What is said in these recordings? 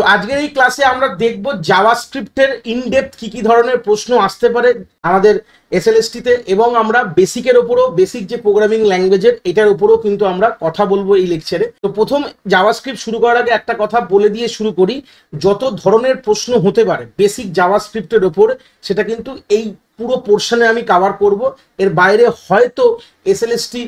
তো আজকের এই ক্লাসে আমরা দেখব জাভাস্ক্রিপ্টের ইনডেপথ কি কি ধরনের প্রশ্ন আসতে পারে আমাদের এসএলএসটি তে, এবং আমরা বেসিকের উপরও, বেসিক যে প্রোগ্রামিং ল্যাঙ্গুয়েজের এটার উপরও কিন্তু আমরা কথা বলবো এই লেকচারে। তো প্রথম জাভাস্ক্রিপ্ট শুরু করার আগে একটা কথা বলে দিয়ে শুরু করি, যত ধরনের প্রশ্ন হতে পারে বেসিক জাভাস্ক্রিপ্টের ওপর সেটা কিন্তু এই পুরো পোর্শনে আমি কভার করব। এর বাইরে হয়তো এসএলএসটি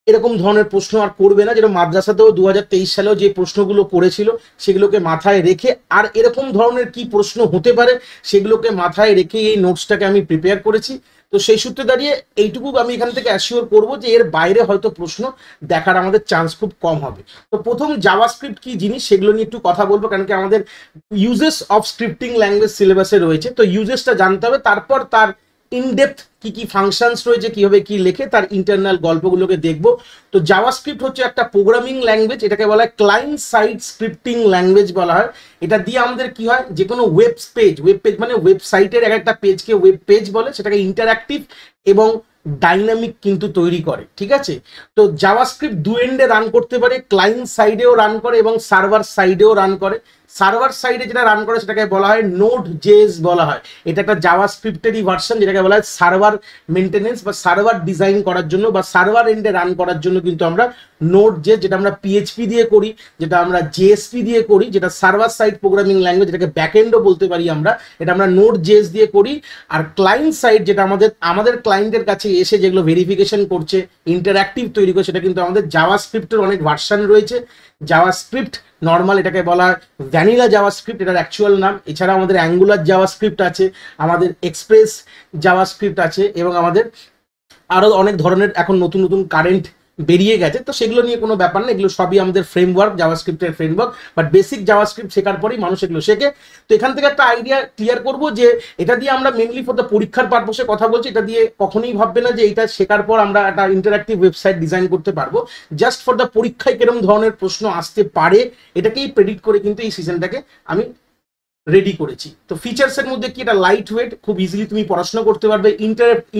এরকম ধরনের প্রশ্ন আর করবে না, যেটা মাদ্রাসাতেও 2023 সালেও যে প্রশ্নগুলো করেছিল সেগুলোকে মাথায় রেখে, আর এরকম ধরনের কি প্রশ্ন হতে পারে সেগুলোকে মাথায় রেখে এই নোটসটাকে আমি প্রিপেয়ার করেছি। তো সেই সূত্রে দাঁড়িয়ে এইটুকু আমি এখান থেকে অ্যাসিওর করব যে এর বাইরে হয়তো প্রশ্ন দেখার আমাদের চান্স খুব কম হবে। তো প্রথম জাভাস্ক্রিপ্ট কি জিনিস সেগুলো নিয়ে একটু কথা বলবো, কারণ কি আমাদের ইউজেস অফ স্ক্রিপ্টিং ল্যাঙ্গুয়েজ সিলেবাসে রয়েছে। তো ইউজেসটা জানতে হবে, তারপর তার ইনডেপথ কি কি ফাংশনস রয়েছে, কিভাবে কি লেখে, তার ইন্টারনাল গল্পগুলোকে দেখবো। তো জাভাস্ক্রিপ্ট হচ্ছে একটা প্রোগ্রামিং ল্যাঙ্গুয়েজ, এটাকে বলা হয় ক্লায়েন্ট সাইড স্ক্রিপ্টিং ল্যাঙ্গুয়েজ বলা হয়। এটা দিয়ে আমাদের কি হয়, যে কোনো ওয়েব পেজ মানে ওয়েবসাইটের এক একটা পেজকে ওয়েব পেজ বলে, সেটাকে ইন্টারঅ্যাক্টিভ এবং ডাইনামিক কিন্তু তৈরি করে। ঠিক আছে, তো জাভাস্ক্রিপ্ট দু এন্ডে রান করতে পারে, ক্লায়েন্ট সাইডেও রান করে এবং সার্ভার সাইডেও রান করে। সার্ভার সাইডে যেটা রান করে সেটাকে বলা হয় নোড জেএস বলা হয়। এটা একটা জাভাস্ক্রিপ্টেরই ভার্সন, যেটাকে বলা হয় সার্ভার মেনটেনেন্স বা সার্ভার ডিজাইন করার জন্য বা সার্ভার এন্ডে রান করার জন্য কিন্তু আমরা নোড জেএস, যেটা আমরা পিএইচপি দিয়ে করি, যেটা আমরা জেএসপি দিয়ে করি, যেটা সার্ভার সাইড প্রোগ্রামিং ল্যাঙ্গুয়েজ, যেটাকে ব্যাকএন্ডও বলতে পারি আমরা, এটা আমরা নোড জেএস দিয়ে করি। আর ক্লায়েন্ট সাইড যেটা আমাদের ক্লায়েন্টের কাছে এসে যেগুলো ভেরিফিকেশন করছে, ইন্টারঅ্যাক্টিভ তৈরি করছে, সেটা কিন্তু আমাদের জাভাস্ক্রিপ্টের অনেক ভার্সন রয়েছে। জাভাস্ক্রিপ্ট নর্মাল, এটাকে বলা হয় ভ্যানিলা জাভাস্ক্রিপ্ট, এটার অ্যাকচুয়াল নাম। এছাড়া আমাদের অ্যাঙ্গুলার জাভাস্ক্রিপ্ট আছে, আমাদের এক্সপ্রেস জাভাস্ক্রিপ্ট আছে, এবং আমাদের আরো অনেক ধরনের এখন নতুন নতুন কারেন্ট বেরিয়ে গেছে। তো সেগুলো নিয়ে কোনো ব্যাপার না, এগুলো সবই আমাদের ফ্রেমওয়ার্ক, জাভাস্ক্রিপ্টের ফ্রেমওয়ার্ক। বাট বেসিক জাভাস্ক্রিপ্ট শেখার পরেই মানুষ এগুলো শেখে। তো এখান থেকে একটা আইডিয়া ক্লিয়ার করব যে এটা দিয়ে আমরা মেনলি ফর দ্য পরীক্ষার পারপোসে কথা বলছি। এটা দিয়ে কখনোই ভাববে না যে এটা শেখার পর আমরা একটা ইন্টারঅ্যাক্টিভ ওয়েবসাইট ডিজাইন করতে পারবো। জাস্ট ফর দ্য পরীক্ষায় কিরকম ধরনের প্রশ্ন আসতে পারে এটাকেই প্রেডিক্ট করে কিন্তু এই সিজনটাকে আমি রেডি করেছি। তো ফিচার্সের মধ্যে কি, এটা লাইট ওয়েট, খুব ইজিলি তুমি পড়াশোনা করতে পারবে।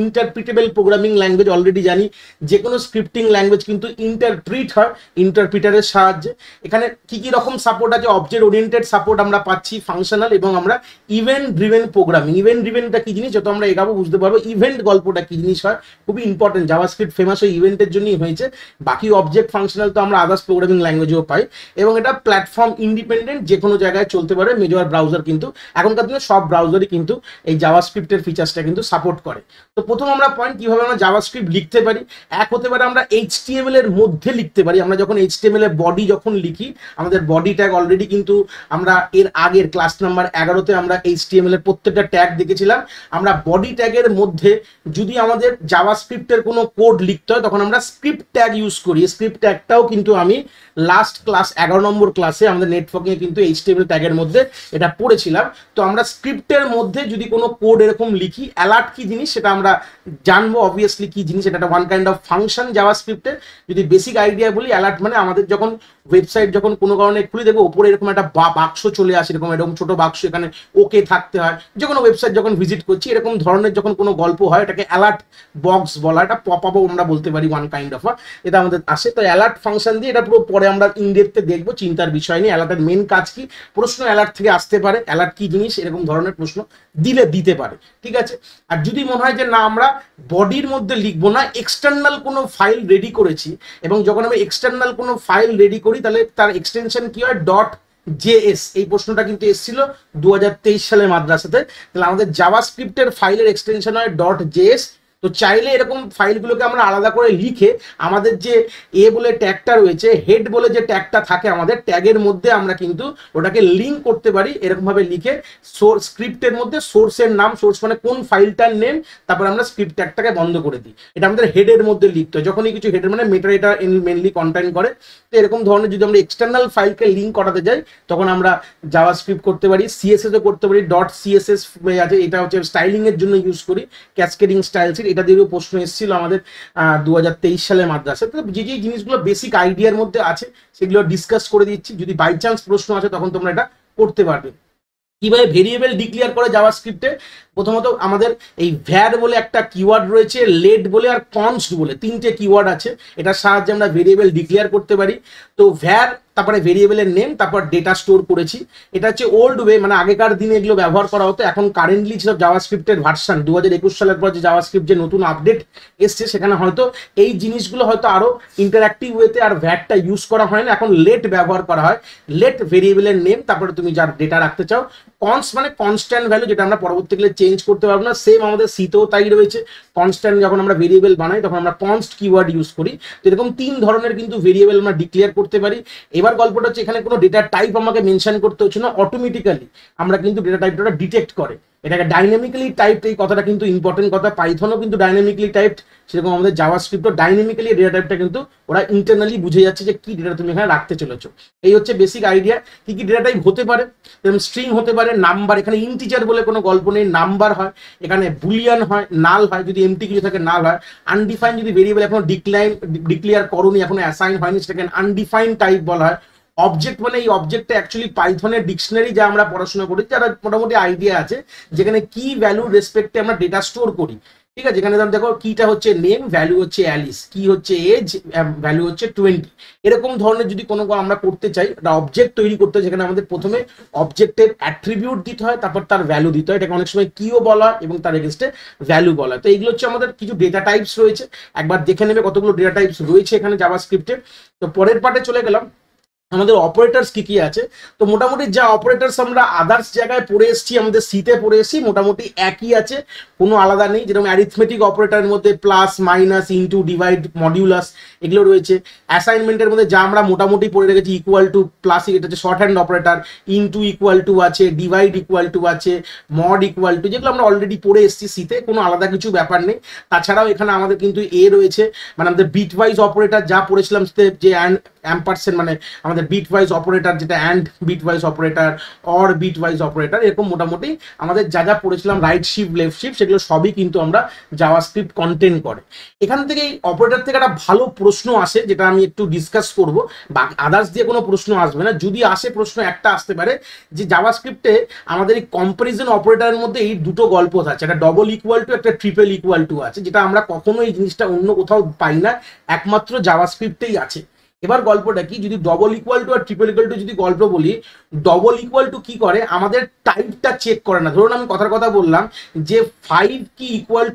ইন্টারপ্রিটেবল প্রোগ্রামিং ল্যাঙ্গুয়েজ, অলরেডি জানি যে কোনো স্ক্রিপ্টিং ল্যাঙ্গুয়েজ কিন্তু ইন্টারপ্রিট হয় ইন্টারপ্রিটারের সাহায্যে। এখানে কি কি রকম সাপোর্ট আছে, অবজেক্ট ওরিয়েন্টেড সাপোর্ট আমরা পাচ্ছি, ফাংশনাল, এবং আমরা ইভেন্ট ড্রিভেন প্রোগ্রামিং। ইভেন্ট ড্রিভেনটা কি জিনিস যত আমরা এগাবো বুঝতে পারবো। ইভেন্ট গল্পটা কি জিনিস হয়, খুবই ইম্পর্টেন্ট। জাভাস্ক্রিপ্ট ফেমাস ওই ইভেন্টের জন্যই হয়েছে। বাকি অবজেক্ট ফাংশনাল তো আমরা আদার্স প্রোগ্রামিং ল্যাঙ্গুয়েজেও পাই। এবং এটা প্ল্যাটফর্ম ইন্ডিপেন্ডেন্ট, যে কোনো জায়গায় চলতে পারে। মেজর ব্রাউজার কিন্তু এখনকার দিনে সব ব্রাউজারই কিন্তু এই জাভাস্ক্রিপ্টের ফিচার্সটা কিন্তু সাপোর্ট করে। তো প্রথম আমরা পয়েন্ট, কিভাবে আমরা জাভাস্ক্রিপ্ট লিখতে পারি। এক হতে পারে আমরা এইচটিএমএল এর মধ্যে লিখতে পারি। আমরা যখন এইচটিএমএল এর বডি যখন লিখি, আমাদের বডি ট্যাগ অলরেডি কিন্তু আমরা এর আগের ক্লাস নাম্বার 11-তে আমরা এইচটিএমএল এর প্রত্যেকটা ট্যাগ দেখেছিলাম। আমরা বডি ট্যাগের মধ্যে যদি আমাদের জাভাস্ক্রিপ্টের কোনো কোড লিখতে হয় তখন আমরা স্ক্রিপ্ট ট্যাগ ইউজ করি। স্ক্রিপ্ট ট্যাগটাও কিন্তু আমি লাস্ট ক্লাস 11 নম্বর ক্লাসে আমাদের নেটওয়ার্কিং এ কিন্তু এইচটিএমএল ট্যাগের মধ্যে এটা পড়েছিলাম। তো আমরা স্ক্রিপ্টের মধ্যে যদি কোনো কোড এরকম লিখি, অ্যালার্ট কি জিনিস সেটা আমরা জানবো অবভিয়াসলি কি জিনিস। এটা একটা ওয়ান কাইন্ড অফ ফাংশন জাভাস্ক্রিপ্টের। যদি বেসিক আইডিয়া বলি, অ্যালার্ট মানে আমাদের যখন ওয়েবসাইট যখন কোনো কারণে খুলে দেখবো ওপরে এরকম একটা বাক্স চলে আসে, এরকম ছোট বাক্স, এখানে ওকে থাকতে হয়। যে কোনো ওয়েবসাইট যখন ভিজিট করছি এরকম ধরনের যখন কোনো গল্প হয়, এটাকে অ্যালার্ট বক্স বলা, এটা পপ আপও আমরা বলতে পারি, ওয়ান কাইন্ড অফ এটা আমাদের আসে। তো অ্যালার্ট ফাংশন দিয়ে এটা পুরো পরে আমরা ইনডেপথে দেখবো, চিন্তার বিষয় নেই। অ্যালার্টের মেন কাজ কি, প্রশ্ন অ্যালার্ট থেকে আসতে পারে, অ্যালার্ট কি জিনিস এরকম ধরনের প্রশ্ন দিতে পারে। ঠিক আছে, আর যদি মনে হয় যে না আমরা বডির মধ্যে লিখবো না, এক্সটার্নাল কোনো ফাইল রেডি করেছি, এবং যখন আমি এক্সটার্নাল কোনো ফাইল রেডি করি তাহলে তার এক্সটেনশন কি হয়, ডট জেএস। এই প্রশ্নটা কিন্তু এসেছিল 2023 সালে মাদ্রাসাতে। তাহলে আমাদের জাভাস্ক্রিপ্টের ফাইলের এক্সটেনশন হয় ডট জেএস। তো চাইলে এরকম ফাইলগুলোকে আমরা আলাদা করে লিখে আমাদের যে বলে ট্যাগটা রয়েছে, হেড বলে যে ট্যাগটা থাকে আমাদের ট্যাগের মধ্যে, আমরা কিন্তু ওটাকে লিঙ্ক করতে পারি এরকমভাবে লিখে। স্ক্রিপ্টের মধ্যে সোর্সের নাম, সোর্স মানে কোন ফাইলটার নেম, তারপর আমরা স্ক্রিপ্ট ট্যাগটাকে বন্ধ করে দিই। এটা আমাদের হেডের মধ্যে লিখতে হয়। যখনই কিছু হেডের মানে মেটা মেনলি কন্টেন্ট করে। তো এরকম ধরনের যদি আমরা এক্সটার্নাল ফাইলকে লিঙ্ক করাতে যাই তখন আমরা জাভাস্ক্রিপ্ট করতে পারি, সিএসএসও করতে পারি। ডট সিএসএস আছে, এটা হচ্ছে স্টাইলিং এর জন্য ইউজ করি, ক্যাসকেডিং স্টাইলস। এটা দিয়েও প্রশ্ন এসেছিল আমাদের 2023 সালে মাদ্রাসা। তো যে যে জিনিসগুলো বেসিক আইডিয়ার মধ্যে আছে সেগুলো ডিসকাস করে দিচ্ছি, যদি বাই চান্স প্রশ্ন আছে তখন তোমরা এটা করতে পারবে। কিভাবে ভেরিয়েবল ডিক্লেয়ার করে জাভাস্ক্রিপ্টে, প্রথমত আমাদের এই ভ্যার বলে একটা কিওয়ার্ড রয়েছে, লেট বলে আর কনস্ট বলে তিনটে কিওয়ার্ড আছে। এটার সাহায্যে আমরা ভেরিয়েবল ডিক্লেয়ার করতে পারি। তো ভ্যার তারপরে ভেরিয়েবলের নেম, তারপর ডেটা স্টোর করেছি। এটা হচ্ছে ওল্ড ওয়ে, মানে আগেকার দিনে এগুলো ব্যবহার করা হতো। এখন কারেন্টলি যেসব জাভাস্ক্রিপ্টের ভার্সন 2021 সালের পর যে জাভাস্ক্রিপ্ট যে নতুন আপডেট এসছে, সেখানে হয়তো এই জিনিসগুলো হয়তো আরো ইন্টারঅ্যাক্টিভ ওয়েতে আর ভ্যাটটা ইউজ করা হয় না, এখন লেট ব্যবহার করা হয়। লেট ভেরিয়েবলের নেম, তারপরে তুমি যার ডেটা রাখতে চাও, কনস্ট মানে কনস্ট্যান্ট ভ্যালু, যেটা আমরা পরবর্তীকালে চেঞ্জ করতে পারবো না। সেম আমাদের সিতেও তাই রয়েছে, কনস্ট্যান্ট যখন আমরা ভেরিয়েবল বানাই তখন আমরা কনস্ট কিওয়ার্ড ইউজ করি। তো এরকম 3 ধরনের কিন্তু ভেরিয়েবল আমরা ডিক্লেয়ার করতে পারি। এবার গল্পটা হচ্ছে এখানে কোনো ডেটা টাইপ আমাকে মেনশন করতে হচ্ছে না, অটোমেটিক্যালি আমরা কিন্তু ডেটা টাইপটা ডিটেক্ট করে। এটাকে ডাইনামিক্যালি টাইপড, এই কথাটা কিন্তু ইম্পর্টেন্ট কথা। পাইথনও কিন্তু ডাইনামিক্যালি টাইপড, সেরকম আমাদের জাভাস্ক্রিপ্টও ডাইনামিক্যালি ডেটা টাইপটা কিন্তু ওরা ইন্টারনালি বুঝে যাচ্ছে যে কি ডেটা তুমি এখানে রাখতে চলেছো। এই হচ্ছে বেসিক আইডিয়া। কি কি ডেটা টাইপ হতে পারে, যেমন স্ট্রিং হতে পারে, নাম্বার, এখানে ইন্টিজার বলে কোনো গল্প নেই, নাম্বার হয়, এখানে বুলিয়ান হয়, নাল হয়, যদি এমটি কিছু থাকে নাল হয়, আনডিফাইন যদি ভেরিয়েবল এখনো ডিক্লেয়ার করোনি, এখনো অ্যাসাইন হয়নি, সেটাকে আনডিফাইন টাইপ বলা হয়। অবজেক্ট মানে এই অবজেক্টটা অ্যাকচুয়ালি পাইথনের ডিকশনারি যা আমরা পড়াশোনা করি যারা মোটামুটি আইডিয়া আছে, যেখানে কি ভ্যালুর রেসপেক্টে আমরা ডেটা স্টোর করি। ঠিক আছে, যেখানে দেখো কিটা হচ্ছে নেম, ভ্যালু হচ্ছে অ্যালিস, কি হচ্ছে এজ, ভ্যালু হচ্ছে 20। এরকম ধরনের যদি কোনো আমরা করতে চাই, একটা অবজেক্ট তৈরি করতে হয়, যেখানে আমাদের প্রথমে অবজেক্টের অ্যাট্রিবিউট দিতে হয়, তারপর তার ভ্যালু দিতে হয়। এটাকে অনেক সময় কিও বলা হয় এবং তার এগেনস্টে ভ্যালু বলা হয়। তো এইগুলো হচ্ছে আমাদের কিছু ডেটা টাইপস রয়েছে। একবার দেখে নেবে কতগুলো ডেটা টাইপস রয়েছে এখানে জাভাস্ক্রিপ্টে। তো পরের পার্টে চলে গেলাম, আমাদের অপারেটরস কি কি আছে। তো মোটামুটি যা অপারেটরস আমরা আদার্স জায়গায় পড়ে এসেছি, আমাদের সিতে পড়ে এসেছি, মোটামুটি একই আছে, কোনো আলাদা নেই। যেরকম অ্যারিথমেটিক অপারেটরের মধ্যে plus, minus, into, divide, modulus এগুলো রয়েছে। অ্যাসাইনমেন্টের মধ্যে যা আমরা মোটামুটি পড়ে রেখেছি, ইকুয়াল টু, প্লাস এটা হচ্ছে short hand operator, into equal to আছে, ডিভাইড ইকুয়াল টু আছে, মড ইকুয়াল টু, যেগুলো আমরা অলরেডি পড়ে এসেছি সিতে, কোনো আলাদা কিছু ব্যাপার নেই। তাছাড়াও এখানে আমাদের কিন্তু রয়েছে, মানে আমাদের বিট ওয়াইজ অপারেটর যা পড়েছিলাম যে অ্যাম্পারসেন্ট, মানে আমাদের বিট ওয়াইজ অপারেটর, যেটা and bitwise operator, or bitwise operator, এরকম মোটামুটি আমাদের যা যা পড়েছিলাম রাইট শিফট, লেফট শিফট, সেগুলো সবই কিন্তু আমরা জাভাস্ক্রিপ্ট কন্টেন্ট করে। এখান থেকে এই অপারেটর থেকে একটা ভালো প্রশ্ন আসে, যেটা আমি একটু ডিসকাস করব। বা আদার্স দিয়ে কোনো প্রশ্ন আসবে না, যদি আসে প্রশ্ন একটা আসতে পারে যে জাভাস্ক্রিপ্টে আমাদের এই কম্পারিজন অপারেটরের মধ্যে এই দুটো গল্প আছে, একটা ডবল ইকুয়াল টু, একটা ট্রিপল ইকুয়াল টু আছে, যেটা আমরা কখনো এই জিনিসটা অন্য কোথাও পাই না, একমাত্র জাভাস্ক্রিপ্টেই আছে। এবার গল্পটা কি, যদি ডবল ইকুয়াল টু আর ট্রিপল ইকুয়াল টু যদি গল্প বলি, ডবল ইকুয়াল টু কি করে, আমাদের টাইপটা চেক করে না। ধরুন আমি কথার কথা বললাম যে 5 কি ইকুয়াল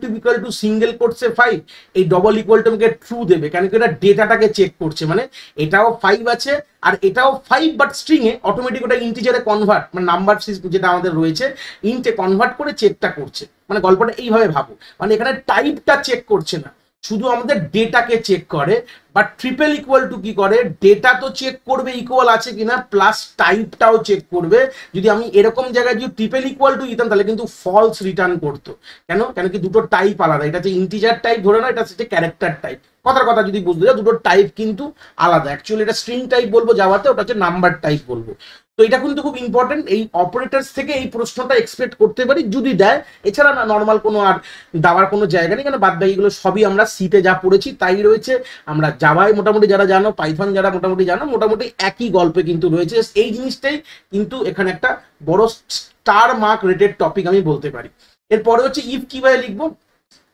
টু সিঙ্গেল করছে 5, এই ডবল ইকুয়াল টু আমাকে ট্রু দেবে, কেন কি এটা ডেটাটাকে চেক করছে, মানে এটাও 5 আছে আর এটাও 5, বাট স্ট্রিং এ অটোমেটিক ওটা ইন্টিজারে কনভার্ট, মানে নাম্বার যেটা আমাদের রয়েছে ইন্টে কনভার্ট করে চেকটা করছে। মানে গল্পটা এইভাবে ভাবো, মানে এখানে টাইপটা চেক করছে না, শুধু আমাদের ডেটাকে চেক করে। বাট ট্রিপল ইকুয়াল টু কি করে, ডেটা তো চেক করবে ইকুয়াল আছে কিনা, প্লাস টাইপটাও চেক করবে। যদি আমি এরকম জায়গায় যদি ট্রিপল ইকুয়াল টু দিতাম তাহলে কিন্তু ফলস রিটার্ন করতো। কেন, কেন কি দুটো টাইপ আলাদা, এটা হচ্ছে ইন্টিজার টাইপ ধরে না, এটা হচ্ছে ক্যারেক্টার টাইপ। কথার কথা যদি বুঝতে যাও, দুটো টাইপ কিন্তু আলাদা। অ্যাকচুয়ালি এটা স্ট্রিং টাইপ বলবো জাভাতে, ওটা হচ্ছে নাম্বার টাইপ বলবো। তো এটা কিন্তু খুব ইম্পর্টেন্ট, এই অপারেটরস থেকে এই প্রশ্নটা এক্সপেক্ট করতে পারি যদি দেয়। এছাড়া না নর্মাল কোনো আর দেওয়ার কোনো জায়গা নেই, কেন বাদ বাকিগুলো সবই আমরা সিতে যা পড়েছি তাই রয়েছে। আমরা জাভায় মোটামুটি যারা জানো, পাইথন যারা মোটামুটি জানো, মোটামুটি একই গল্পে কিন্তু রয়েছে। এই জিনিসটাই কিন্তু এখানে একটা বড় স্টার মার্ক রেটেড টপিক আমি বলতে পারি। এরপরে হচ্ছে ইফ কিভাবে লিখবো,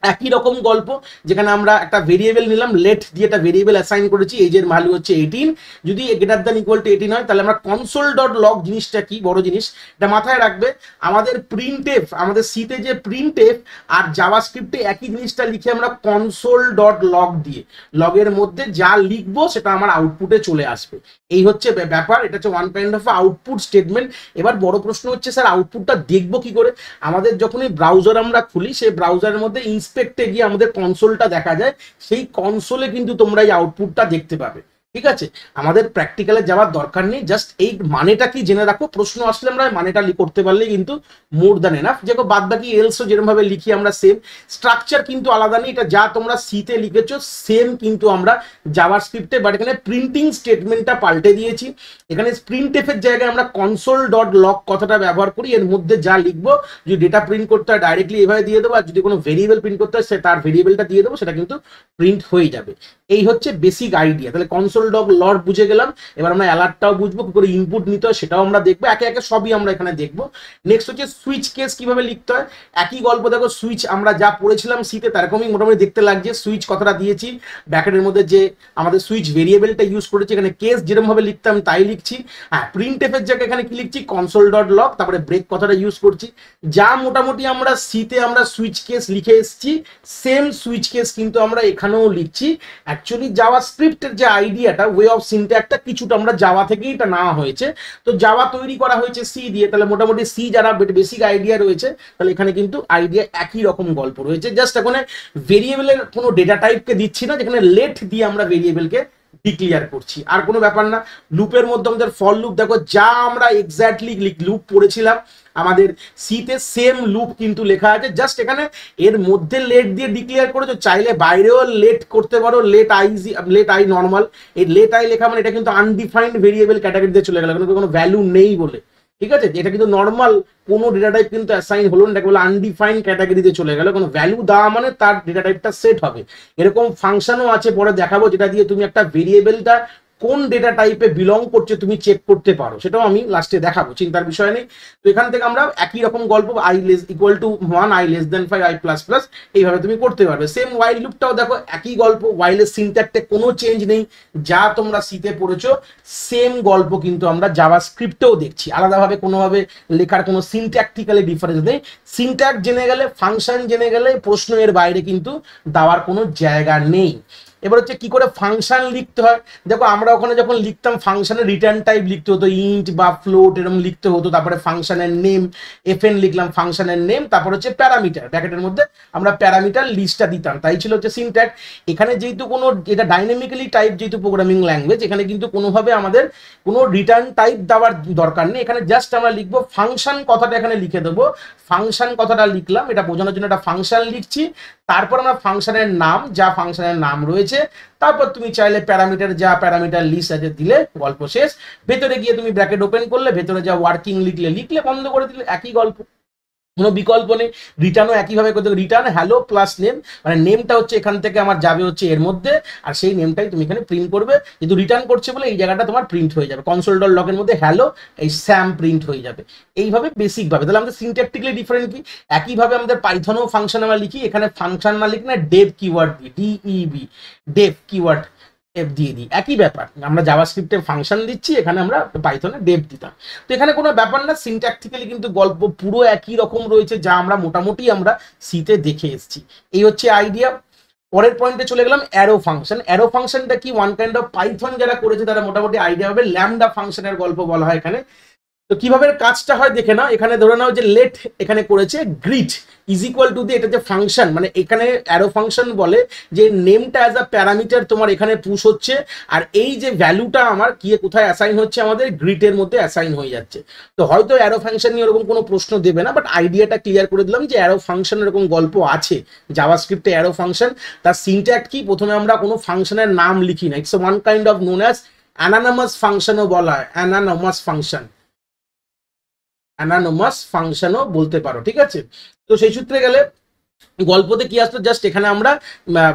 একই রকম গল্প, যেখানে আমরা একটা ভেরিয়েবল নিলাম, লেট দিয়ে একটা ভেরিয়েবল অ্যাসাইন করেছি, এজের ভ্যালু হচ্ছে 18, যদি গ্রেটার দ্যান ইকুয়াল টু 18 হয় তাহলে আমরা কনসোল ডট লগ, জিনিসটা কি বড় জিনিস এটা মাথায় রাখবে। আমাদের প্রিন্টএফ, আমাদের সিতে যে প্রিন্টএফ আর জাভাস্ক্রিপ্টে একই জিনিসটা লিখে আমরা কনসোল ডট লগ দিয়ে লগের মধ্যে যা লিখবো সেটা আমার আউটপুটে চলে আসবে। এই হচ্ছে ব্যাপার, এটা হচ্ছে one kind of output statement. এবার বড় প্রশ্ন হচ্ছে স্যার আউটপুটটা দেখবো কি করে। আমাদের যখনই ব্রাউজার আমরা খুলি, সেই ব্রাউজারের মধ্যে ইন্সপেক্টে গিয়ে আমাদের কনসোলটা দেখা যায়, সেই কনসোলে কিন্তু তোমরা এই আউটপুটটা দেখতে পাবে। ঠিক আছে, আমাদের প্র্যাকটিক্যালে যাওয়ার দরকার নেই, জাস্ট এই মানেটা কি জেনে রাখো, প্রশ্ন আসলে আমরা মানেটা করতে পারলেই কিন্তু মোর দ্যান এনাফ। যেরকম বাদ বাকি এলসও যেরকম ভাবে লিখি আমরা সেম, স্ট্রাকচার কিন্তু আলাদা নেই, এটা যা তোমরা সিতে লিখেছো সেম কিন্তু আমরা জাভাস্ক্রিপ্টে, বাট এখানে প্রিন্টিং স্টেটমেন্টটা পাল্টে দিয়েছি। এখানে প্রিন্টএফ এর জায়গায় আমরা কনসোল ডট লগ কথাটা ব্যবহার করি, এর মধ্যে যা লিখবো, যদি ডেটা প্রিন্ট করতে হয় ডাইরেক্টলি এভাবে দিয়ে দেবো, আর যদি কোনো ভেরিয়েবল প্রিন্ট করতে হয় সে তার ভেরিয়েবলটা দিয়ে দেবো, সেটা কিন্তু প্রিন্ট হয়ে যাবে। এই হচ্ছে বেসিক আইডিয়া। তাহলে কনসোল ডগ লট বুঝে গেলাম, এবার আমরা অ্যালার্টটাও বুঝবো, কি করে ইনপুট নিতে হয় সেটাও আমরা দেখবো, একে একে সবই আমরা এখানে দেখবো। নেক্সট হচ্ছে সুইচ কেস কিভাবে লিখতে হয়, একই গল্প দেখো, সুইচ আমরা যা পড়েছিলাম সিতে তারকমই মোটামুটি দেখতে লাগছে। সুইচ কথাটা দিয়েছি, ব্র্যাকেটের মধ্যে যে আমাদের সুইচ ভেরিয়েবলটা ইউজ করেছি, এখানে কেস যেরকম ভাবে লিখতাম তাই লিখছি। হ্যাঁ, প্রিন্ট এফের জায়গায় এখানে কি লিখছি, কনসোল ডট লগ, তারপরে ব্রেক কথাটা ইউজ করছি। যা মোটামুটি আমরা সিতে আমরা সুইচ কেস লিখে এসেছি, সেম সুইচ কেস কিন্তু আমরা এখানেও লিখছি। অ্যাকচুয়ালি জাভাস্ক্রিপ্টের যে আইডিয়াটা, ওয়ে অফ সিনট্যাক্সটা কিছুটা আমরা জাভা থেকেই এটা নেওয়া হয়েছে। তো জাভা তৈরি করা হয়েছে সি দিয়ে, তাহলে মোটামুটি সি যারা বেসিক আইডিয়া রয়েছে, তাহলে এখানে কিন্তু আইডিয়া একই রকম গল্প রয়েছে। জাস্ট এখানে ভেরিয়েবলের কোনো ডেটা টাইপকে দিচ্ছি না, যেখানে লেট দিয়ে আমরা ভেরিয়েবলকে ডিক্লিয়ার করছি, আর কোনো ব্যাপার না। লুপের মধ্যে আমাদের ফর লুপ দেখো, যা আমরা এক্স্যাক্টলি লুপ পড়েছিলাম আমাদের সিতে সেম লুপ কিন্তু লেখা আছে, জাস্ট এখানে এর মধ্যে লেট দিয়ে ডিক্লেয়ার করেছো, চাইলে বাইরেও লেট করতে পারো, লেট আই নর্মাল। এই লেট আই লেখা মানে এটা কিন্তু আনডিফাইন্ড ভেরিয়েবল ক্যাটাগরিতে চলে গেল, কোনো ভ্যালু নেই বলে, ঠিক আছে। এটা কিন্তু নর্মাল কোনো ডেটা টাইপ কিন্তু অ্যাসাইন হলো না, এটাকে বলে আনডিফাইন্ড ক্যাটাগরিতে চলে গেল। কোনো ভ্যালু দেওয়া মানে তার ডেটা টাইপটা সেট হবে। এরকম ফাংশনও আছে, পরে দেখাবো, যেটা দিয়ে তুমি একটা ভেরিয়েবলটা কোন ডেটা টাইপে বিলং করছে তুমি চেক করতে পারো, সেটাও আমি লাস্টে দেখাবো, চিন্তার বিষয় নেই। তো এখান থেকে আমরা একই রকম গল্প, I less equal to 1, I less than 5, I plus plus, এইভাবে তুমি করতে পারবে। সেম ওয়াইল লুপটাও দেখো একই গল্প, ওয়াইলের সিনট্যাক্সে কোনো চেঞ্জ নেই, যা তোমরা সিতে পড়েছো সেম গল্প কিন্তু আমরা জাভাস্ক্রিপ্টেও দেখছি। আলাদাভাবে কোনোভাবে লেখার কোনো সিনট্যাকটিক্যালি ডিফারেন্স নেই। সিনট্যাক্স জেনে গেলে, ফাংশন জেনে গেলে প্রশ্ন এর বাইরে কিন্তু দেওয়ার কোনো জায়গা নেই। এবার হচ্ছে কি করে ফাংশন লিখতে হয়, দেখো আমরা ওখানে যখন লিখতাম ফাংশনের রিটার্ন টাইপ লিখতে হতো, ইন্ট বা ফ্লোট এরকম লিখতে হতো, তারপরে ফাংশনের নেম এফএন লিখলাম, ফাংশনের নেম, তারপর হচ্ছে প্যারামিটার, ব্র্যাকেটের মধ্যে আমরা প্যারামিটার লিস্টটা দিতাম, তাই ছিল হচ্ছে সিনট্যাক্স। এখানে যেহেতু কোনো এটা ডাইনামিক্যালি টাইপ যেহেতু প্রোগ্রামিং ল্যাঙ্গুয়েজ, এখানে কিন্তু কোনোভাবে আমাদের কোনো রিটার্ন টাইপ দেওয়ার দরকার নেই, এখানে জাস্ট আমরা লিখবো ফাংশন কথাটা এখানে লিখে দেবো। ফাংশন কথাটা লিখলাম, এটা বোঝানোর জন্য একটা ফাংশন লিখছি, তারপর আমরা ফাংশনের নাম, যা ফাংশনের নাম রয়েছে, তারপর তুমি চাইলে প্যারামিটার, যা প্যারামিটার লিস্ট আছে দিলে, গল্প শেষ। ভেতরে গিয়ে তুমি ব্র্যাকেট ওপেন করলে, ভেতরে যা ওয়ার্কিং লিখলে, বন্ধ করে দিলে, একই গল্প, কোনো বিকল্প নেই। রিটার্নও একইভাবে করতে হবে, রিটার্ন হ্যালো প্লাস নেম, মানে নেমটা হচ্ছে এখান থেকে আমার যাবে হচ্ছে এর মধ্যে, আর সেই নেমটাই তুমি এখানে প্রিন্ট করবে, যেহেতু রিটার্ন করছে বলে এই জায়গাটা তোমার প্রিন্ট হয়ে যাবে। কনসোল ডট লগ এর মধ্যে হ্যালো, এই স্যাম প্রিন্ট হয়ে যাবে, এইভাবে বেসিক ভাবে। তাহলে আমাদের সিনট্যাকটিক্যালি ডিফারেন্ট কি, একইভাবে আমাদের পাইথনেও ফাংশন আমরা লিখি, এখানে ফাংশন না লিখি না, ডেভ কিওয়ার্ড দিই, ডিইবি, ডেভ কিওয়ার্ড এফ দিয়ে দিই, একই ব্যাপার। আমরা জাভাস্ক্রিপ্টে ফাংশন দিচ্ছি, এখানে আমরা পাইথনে ডেভ দিতাম। তো এখানে কোনো ব্যাপার না, সিনট্যাকটিক্যালি কিন্তু গল্প পুরো একই রকম রয়েছে, যা আমরা মোটামুটি আমরা সিতে দেখে এসেছি। এই হচ্ছে আইডিয়া। পরের পয়েন্টে চলে গেলাম, অ্যারো ফাংশন। অ্যারো ফাংশনটা কি, ওয়ান কাইন্ড অফ পাইথন যারা করেছে তারা মোটামুটি আইডিয়া হবে। ল্যামডা ফাংশনের গল্প বলা হয় এখানে। তো কিভাবে কাজটা হয় দেখে নাও, এখানে ধরে নাও যে লেট এখানে করেছে গ্রিট ইজ ইকুয়াল টু দিয়ে, এটা যে ফাংশন, মানে এখানে অ্যারো ফাংশন বলে যে নেমটা অ্যাজ আ প্যারামিটার তোমার এখানে পুশ হচ্ছে, আর এই যে ভ্যালুটা আমার কি কোথায় অ্যাসাইন হচ্ছে, আমাদের গ্রিটের মধ্যে অ্যাসাইন হয়ে যাচ্ছে। তো হয়তো অ্যারো ফাংশন নিয়ে ওরকম কোনো প্রশ্ন দেবে না, বাট আইডিয়াটা ক্লিয়ার করে দিলাম যে অ্যারো ফাংশন এরকম গল্প আছে জাভাস্ক্রিপ্টে। অ্যারো ফাংশন তার সিনট্যাক্স কি, প্রথমে আমরা কোনো ফাংশনের নাম লিখি না, it's one kind of known as anonymous ফাংশনও বলা হয়, অ্যানানমাস ফাংশন, অ্যানানোমাস ফাংশনও বলতে পারো, ঠিক আছে। তো সেই সূত্রে গেলে গল্পতে কি আসলো, জাস্ট এখানে আমরা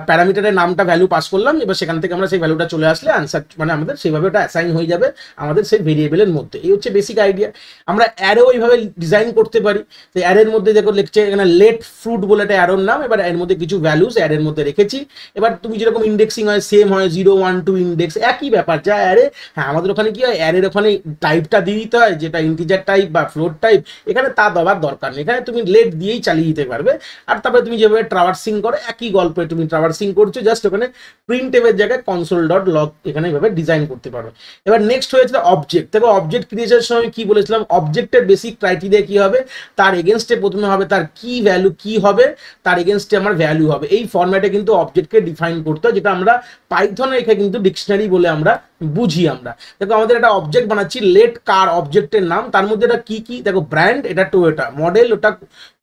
প্যারামিটারের নামটা ভ্যালু পাস করলাম, এবার সেখান থেকে আমরা সেই ভ্যালুটা চলে আসলে আনসার, মানে আমাদের সেইভাবে ওটা অ্যাসাইন হয়ে যাবে আমাদের সেই ভেরিয়েবলের মধ্যে। এই হচ্ছে বেসিক আইডিয়া। আমরা অ্যারো এইভাবে ডিজাইন করতে পারি। তো অ্যারের মধ্যে দেখো লিখছে এখানে লেট ফ্রুট বলে একটা অ্যারোর নাম, এবার এর মধ্যে কিছু ভ্যালুস অ্যারের মধ্যে রেখেছি। এবার তুমি যেরকম ইন্ডেক্সিং হয় সেম হয়, 0, 1, 2 ইন্ডেক্স, একই ব্যাপার যা অ্যারে। হ্যাঁ, আমাদের ওখানে কি হয়, অ্যারের ওখানে টাইপটা দিয়ে দিতে হয়, যেটা ইন্টিজার টাইপ বা ফ্লোট টাইপ, এখানে তা দেওয়ার দরকার নেই, এখানে তুমি লেট দিয়েই চালিয়ে দিতে পারবে। আর তারপরে তুমি যেভাবে ট্রাভার্সিং করো, একই গল্পে তুমি ট্রাভার্সিং করছো, জাস্ট ওখানে প্রিন্ট এর জায়গায় কনসোল ডট লগ এখানে এইভাবে ডিজাইন করতে পারো। এবার নেক্সট হয়েছিল অবজেক্ট। দেখো অবজেক্ট ক্রিয়েশনের সময় কি বলেছিলাম, অবজেক্টের বেসিক ক্রাইটেরিয়া কি হবে, তার এগেনস্টে প্রথমে হবে তার কি ভ্যালু, কি হবে তার এগেনস্টে আমার ভ্যালু হবে। এই ফরম্যাটে কিন্তু অবজেক্টকে ডিফাইন করতে হয়, যেটা আমরা পাইথনে এখানে কিন্তু ডিকশনারি বলে আমরা বুঝি। আমরা দেখো আমাদের একটা অবজেক্ট বানাচ্ছি, লেট কার অবজেক্টের নাম, তার মধ্যে এটা কি কি, দেখো ব্র্যান্ড এটা টোয়োটা, মডেল ওটা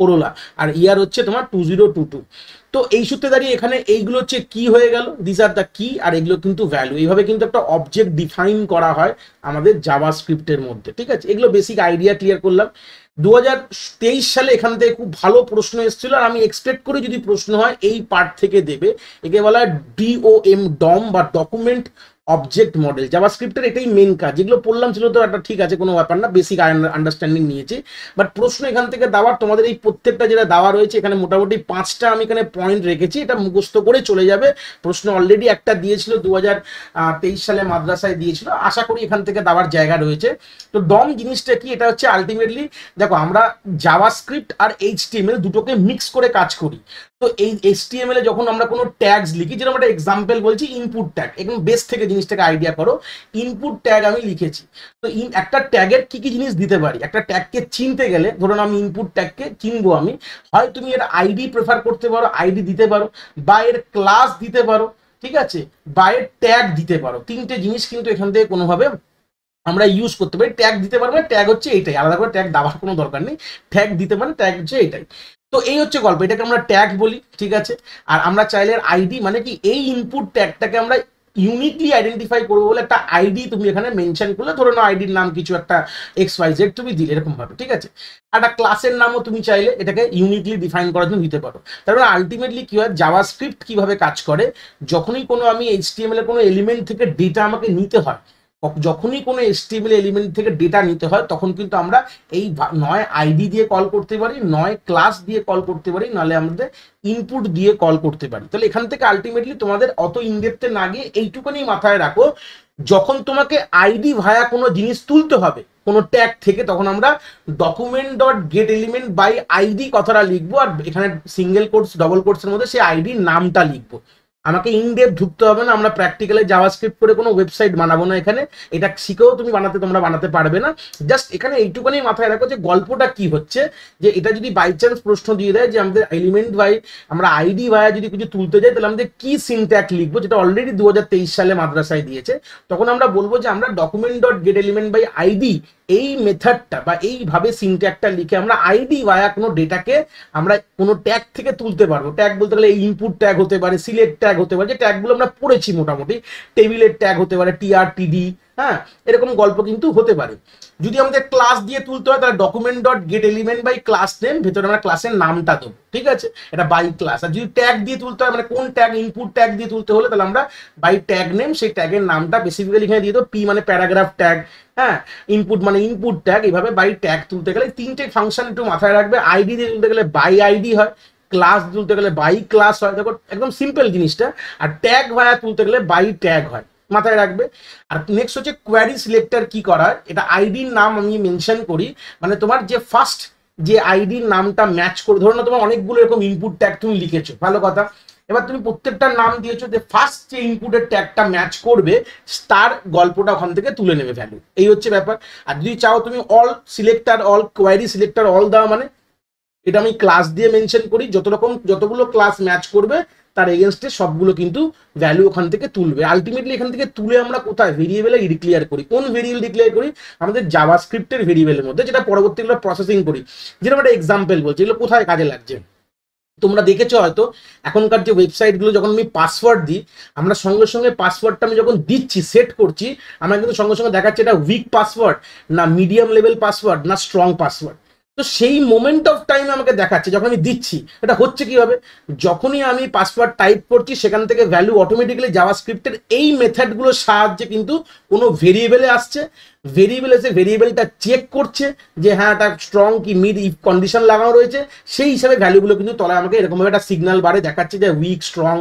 করোলা, আর ইয়ার হচ্ছে তোমার 2022। তো এই সূত্রে দাঁড়িয়ে এখানে এইগুলো হচ্ছে কি হয়ে গেল, দিস আর দ্য কি, আর এগুলো কিন্তু ভ্যালু। এইভাবে কিন্তু একটা অবজেক্ট ডিফাইন করা হয় আমাদের জাভাস্ক্রিপ্টের মধ্যে, ঠিক আছে। এগুলো বেসিক আইডিয়া ক্লিয়ার করলাম। 2023 সালে এখান থেকে খুব ভালো প্রশ্ন এসেছিল, আর আমি এক্সপেক্ট করি যদি প্রশ্ন হয় এই পার্ট থেকে দেবে। একে বলা হয় DOM, ডম বা ডকুমেন্ট অবজেক্ট মডেল। জাভাস্ক্রিপ্টের এটাই মেন কাজ। যেগুলো পড়লাম ছিল তো একটা ঠিক আছে, কোনো ব্যাপার না, বেসিক আন্ডারস্ট্যান্ডিং নিয়েছি। বাট প্রশ্ন এখান থেকে দেওয়ার তোমাদের এই প্রত্যেকটা যেটা দেওয়া রয়েছে এখানে মোটামুটি 5টা আমি এখানে পয়েন্ট রেখেছি, এটা মুখস্থ করে চলে যাবে। প্রশ্ন অলরেডি একটা দিয়েছিল 2023 সালে মাদ্রাসায় দিয়েছিল, আশা করি এখান থেকে দেওয়ার জায়গা রয়েছে। তো ডম জিনিসটা কি, এটা হচ্ছে আলটিমেটলি দেখো আমরা জাভাস্ক্রিপ্ট আর এইচটিএমএল দুটোকে মিক্স করে কাজ করি। তো এই এইচটিএমএল এ যখন আমরা কোনো ট্যাগস লিখি, যেরকম একটা এক্সাম্পল বলছি ইনপুট ট্যাগ, একদম বেস থেকে জিনিসটাকে আইডিয়া করো। ইনপুট ট্যাগ আমি লিখেছি, তো একটা ট্যাগের কি কি জিনিস দিতে পারি, একটা ট্যাগকে চিনতে গেলে ধরুন আমি ইনপুট ট্যাগকে চিনবো, আমি হয় তুমি এর আইডি প্রেফার করতে পারো, আইডি দিতে পারো, বা এর ক্লাস দিতে পারো, ঠিক আছে, বা এর ট্যাগ দিতে পারো। তিনটে জিনিস কিন্তু এখান থেকে কোনোভাবে আমরা ইউজ করতে পারি। ট্যাগ দিতে পারবো, ট্যাগ হচ্ছে এইটাই, আলাদা করে ট্যাগ দেওয়ার কোনো দরকার নেই, ট্যাগ দিতে পারে, ট্যাগ হচ্ছে এইটাই। তো এই হচ্ছে গল্প, এটাকে আমরা ট্যাগ বলি, ঠিক আছে। আর আমরা চাইলে আইডি মানে কি, এই ইনপুট ট্যাগটাকে আমরা ইউনিকলি আইডেন্টিফাই করবো বলে একটা আইডি তুমি এখানে মেনশন করলে, ধরো না আইডির নাম কিছু একটা XYZ তুমি দিলে এরকম ভাবে, ঠিক আছে। একটা ক্লাসের নামও তুমি চাইলে এটাকে ইউনিকলি ডিফাইন করার জন্য দিতে পারো। তারপরে আলটিমেটলি কি হয়, জাভাস্ক্রিপ্ট কিভাবে কাজ করে, যখনই কোনো আমি HTML এর কোনো এলিমেন্ট থেকে ডেটা আমাকে নিতে হয়, যখনই কোনো HTML এলিমেন্ট থেকে ডেটা নিতে হয়, তখন কিন্তু আমরা এই নয় আইডি দিয়ে কল করতে পারি, নয় ক্লাস দিয়ে কল করতে পারি, নাহলে আমাদের ইনপুট দিয়ে কল করতে পারি। তাহলে এখান থেকে আলটিমেটলি তোমাদের অত ইনডেপথে না গিয়ে এইটুকুনি মাথায় রাখো, যখন তোমাকে আইডি ভায়া কোনো জিনিস তুলতে হবে কোনো ট্যাগ থেকে, তখন আমরা document dot get element by ID কথাটা লিখবো, আর এখানে সিঙ্গেল কোটস ডবল কোটসের মধ্যে সেই আইডির নামটা লিখবো। আমাকে ইনডেপথ ঢুকতে হবে না, আমরা প্র্যাকটিক্যালি জাভাস্ক্রিপ্ট করে কোনো ওয়েবসাইট বানাবো না এখানে, এটা শিখেও তুমি তোমরা বানাতে পারবে না। জাস্ট এখানে এইটুকুনি মাথায় রাখো যে গল্পটা কি হচ্ছে, যে এটা যদি বাই চান্স প্রশ্ন দিয়ে দেয় যে আমাদের এলিমেন্ট বাই আমরা আইডি ভায়া যদি কিছু তুলতে যাই, তাহলে আমাদের কি সিনট্যাক্স লিখবো, যেটা অলরেডি 2023 সালে মাদ্রাসায় দিয়েছে, তখন আমরা বলবো যে আমরা document dot get element by ID এই মেথডটা বা এইভাবে সিনট্যাক্সটা লিখে আমরা আইডি ভায়া কোনো ডেটাকে আমরা কোনো ট্যাগ থেকে তুলতে পারবো। ট্যাগ বলতে গেলে ইনপুট ট্যাগ হতে পারে, সিলেক্ট ট্যাগ হতে পারে, যে ট্যাগগুলো আমরা পড়েছি মোটামুটি, টেবিলের ট্যাগ হতে পারে, TRTD, হ্যাঁ, এরকম গল্প কিন্তু হতে পারে। যদি আমাদের ক্লাস দিয়ে তুলতে হয়, তাহলে document dot get element by class name, ভেতরে আমরা ক্লাসের নামটা দেবো, ঠিক আছে, এটা বাই ক্লাস। আর যদি ট্যাগ দিয়ে তুলতে হয়, মানে কোন ট্যাগ, ইনপুট ট্যাগ দিয়ে তুলতে হলে, তাহলে আমরা বাই ট্যাগ নেম, সেই ট্যাগের নামটা বেসিক্যালি এখানে দিয়ে দেবো, P মানে প্যারাগ্রাফ ট্যাগ, হ্যাঁ, ইনপুট মানে ইনপুট ট্যাগ। এইভাবে বাই ট্যাগ তুলতে গেলে তিনটে ফাংশন একটু মাথায় রাখবে। আইডি দিয়ে তুলতে গেলে বাই আইডি হয়, ক্লাস তুলতে গেলে বাই ক্লাস হয়, দেখো একদম সিম্পল জিনিসটা। আর ট্যাগ ভায়া তুলতে গেলে বাই ট্যাগ হয়, মাথায় রাখবে। আর নেক্সট হচ্ছে কোয়ারি সিলেক্টর কি করার, এটা আইডির নাম আমি মেনশন করি, মানে তোমার যে ফার্স্ট যে আইডির নামটা ম্যাচ করে, ধরো না তোমার অনেকগুলো এরকম ইনপুট ট্যাগ তুমি লিখেছো, ভালো কথা, এবার তুমি প্রত্যেকটার নাম দিয়েছো, যে ফার্স্ট যে ইনপুটের ট্যাগটা ম্যাচ করবে তার গল্পটা ওখান থেকে তুলে নেবে ভ্যালু, এই হচ্ছে ব্যাপার। আর যদি চাও তুমি all selector all query selector all দেওয়া, মানে এটা আমি ক্লাস দিয়ে মেনশন করি, যতগুলো ক্লাস ম্যাচ করবে তার এগেনস্টে সবগুলো কিন্তু ভ্যালু ওখান থেকে তুলবে। আলটিমেটলি এখান থেকে তুলে আমরা কোথায়, ভেরিয়েবলে ডিক্লেয়ার করি। কোন ভেরিয়েবল ডিক্লেয়ার করি, আমাদের জাভাস্ক্রিপ্টের ভেরিয়েবলের মধ্যে, যেটা পরবর্তীগুলো প্রসেসিং করি। যেরকম একটা এক্সাম্পল বলছি, এগুলো কোথায় কাজে লাগছে, তোমরা দেখেছো হয়তো এখনকার যে ওয়েবসাইটগুলো, যখন আমি পাসওয়ার্ড দিই, আমরা সঙ্গে সঙ্গে পাসওয়ার্ডটা আমি যখন দিচ্ছি, সেট করছি, আমরা কিন্তু সঙ্গে সঙ্গে দেখাচ্ছে এটা উইক পাসওয়ার্ড না মিডিয়াম লেভেল পাসওয়ার্ড না স্ট্রং পাসওয়ার্ড। তো সেই মোমেন্ট অফ টাইম আমাকে দেখাচ্ছে যখন আমি দিচ্ছি। এটা হচ্ছে কিভাবে, যখনই আমি পাসওয়ার্ড টাইপ করছি, সেখান থেকে ভ্যালু অটোমেটিক্যালি জাভাস্ক্রিপ্টের এই মেথডগুলোর সাহায্যে কিন্তু কোনো ভেরিয়েবলে আসছে, ভেরিয়েবল এসে ভেরিয়েবলটা চেক করছে যে হ্যাঁ তার স্ট্রং কি মিড ইফ কন্ডিশন লাগানো রয়েছে, সেই হিসাবে ভ্যালুগুলো কিন্তু তলায় আমাকে এরকমভাবে একটা সিগন্যাল বারে দেখাচ্ছে যে উইক স্ট্রং।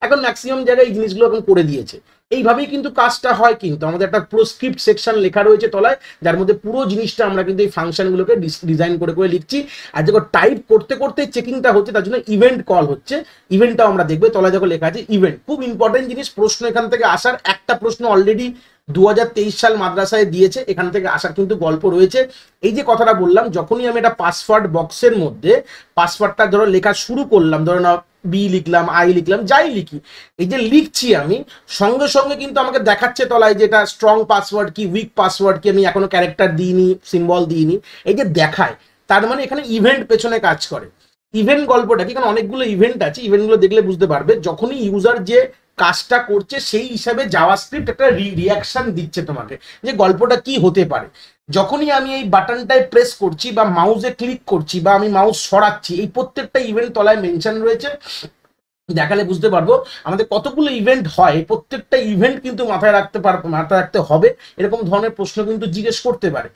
এখন ম্যাক্সিমাম জায়গায় এই জিনিসগুলো এখন করে দিয়েছে। এইভাবেই কিন্তু কাজটা হয়, কিন্তু আমাদের একটা পুরো স্ক্রিপ্ট সেকশন লেখা রয়েছে তলায়, যার মধ্যে পুরো জিনিসটা আমরা কিন্তু এই ফাংশনগুলোকে ডিজাইন করে করে লিখছি। আর যখন টাইপ করতে করতে চেকিংটা হচ্ছে, তার জন্য ইভেন্ট কল হচ্ছে, ইভেন্টটাও আমরা দেখবে তলায় যখন লেখা আছে ইভেন্ট। খুব ইম্পর্টেন্ট জিনিস, প্রশ্ন এখান থেকে আসার, একটা প্রশ্ন অলরেডি 2023 সাল মাদ্রাসায় দিয়েছে, এখান থেকে আসার কিন্তু গল্প রয়েছে। এই যে কথাটা বললাম, যখনই আমি একটা পাসওয়ার্ড বক্সের মধ্যে পাসওয়ার্ডটা ধরো লেখা শুরু করলাম, ধরো না বি লিখলাম, আই লিখলাম, যাই লিখি, এই যে লিখছি আমি, সঙ্গে সঙ্গে কিন্তু আমাকে দেখাচ্ছে তলায় যে এটা স্ট্রং পাসওয়ার্ড কি উইক পাসওয়ার্ড কি, আমি এখনো ক্যারেক্টার দিইনি, সিম্বল দিইনি, এই যে দেখায়, তার মানে এখানে ইভেন্ট পেছনে কাজ করে। ইভেন্ট গল্পটা কি, কারণ অনেকগুলো ইভেন্ট আছে, ইভেন্টগুলো দেখলে বুঝতে পারবে, যখনই ইউজার যে কাজটা করছে সেই হিসাবে জাভাস্ক্রিপ্ট একটা রিঅ্যাকশন দিচ্ছে তোমাকে, যে গল্পটা কি হতে পারে। যখনই আমি এই বাটনটায় প্রেস করছি বা মাউসে ক্লিক করছি বা আমি মাউস সরাচ্ছি, এই প্রত্যেকটা ইভেন্ট তলায় মেনশন রয়েছে, দেখালে বুঝতে পারবো আমাদের কতগুলো ইভেন্ট হয়, প্রত্যেকটা ইভেন্ট কিন্তু মাথায় রাখতে হবে, এরকম ধরনের প্রশ্ন কিন্তু জিজ্ঞেস করতে পারে।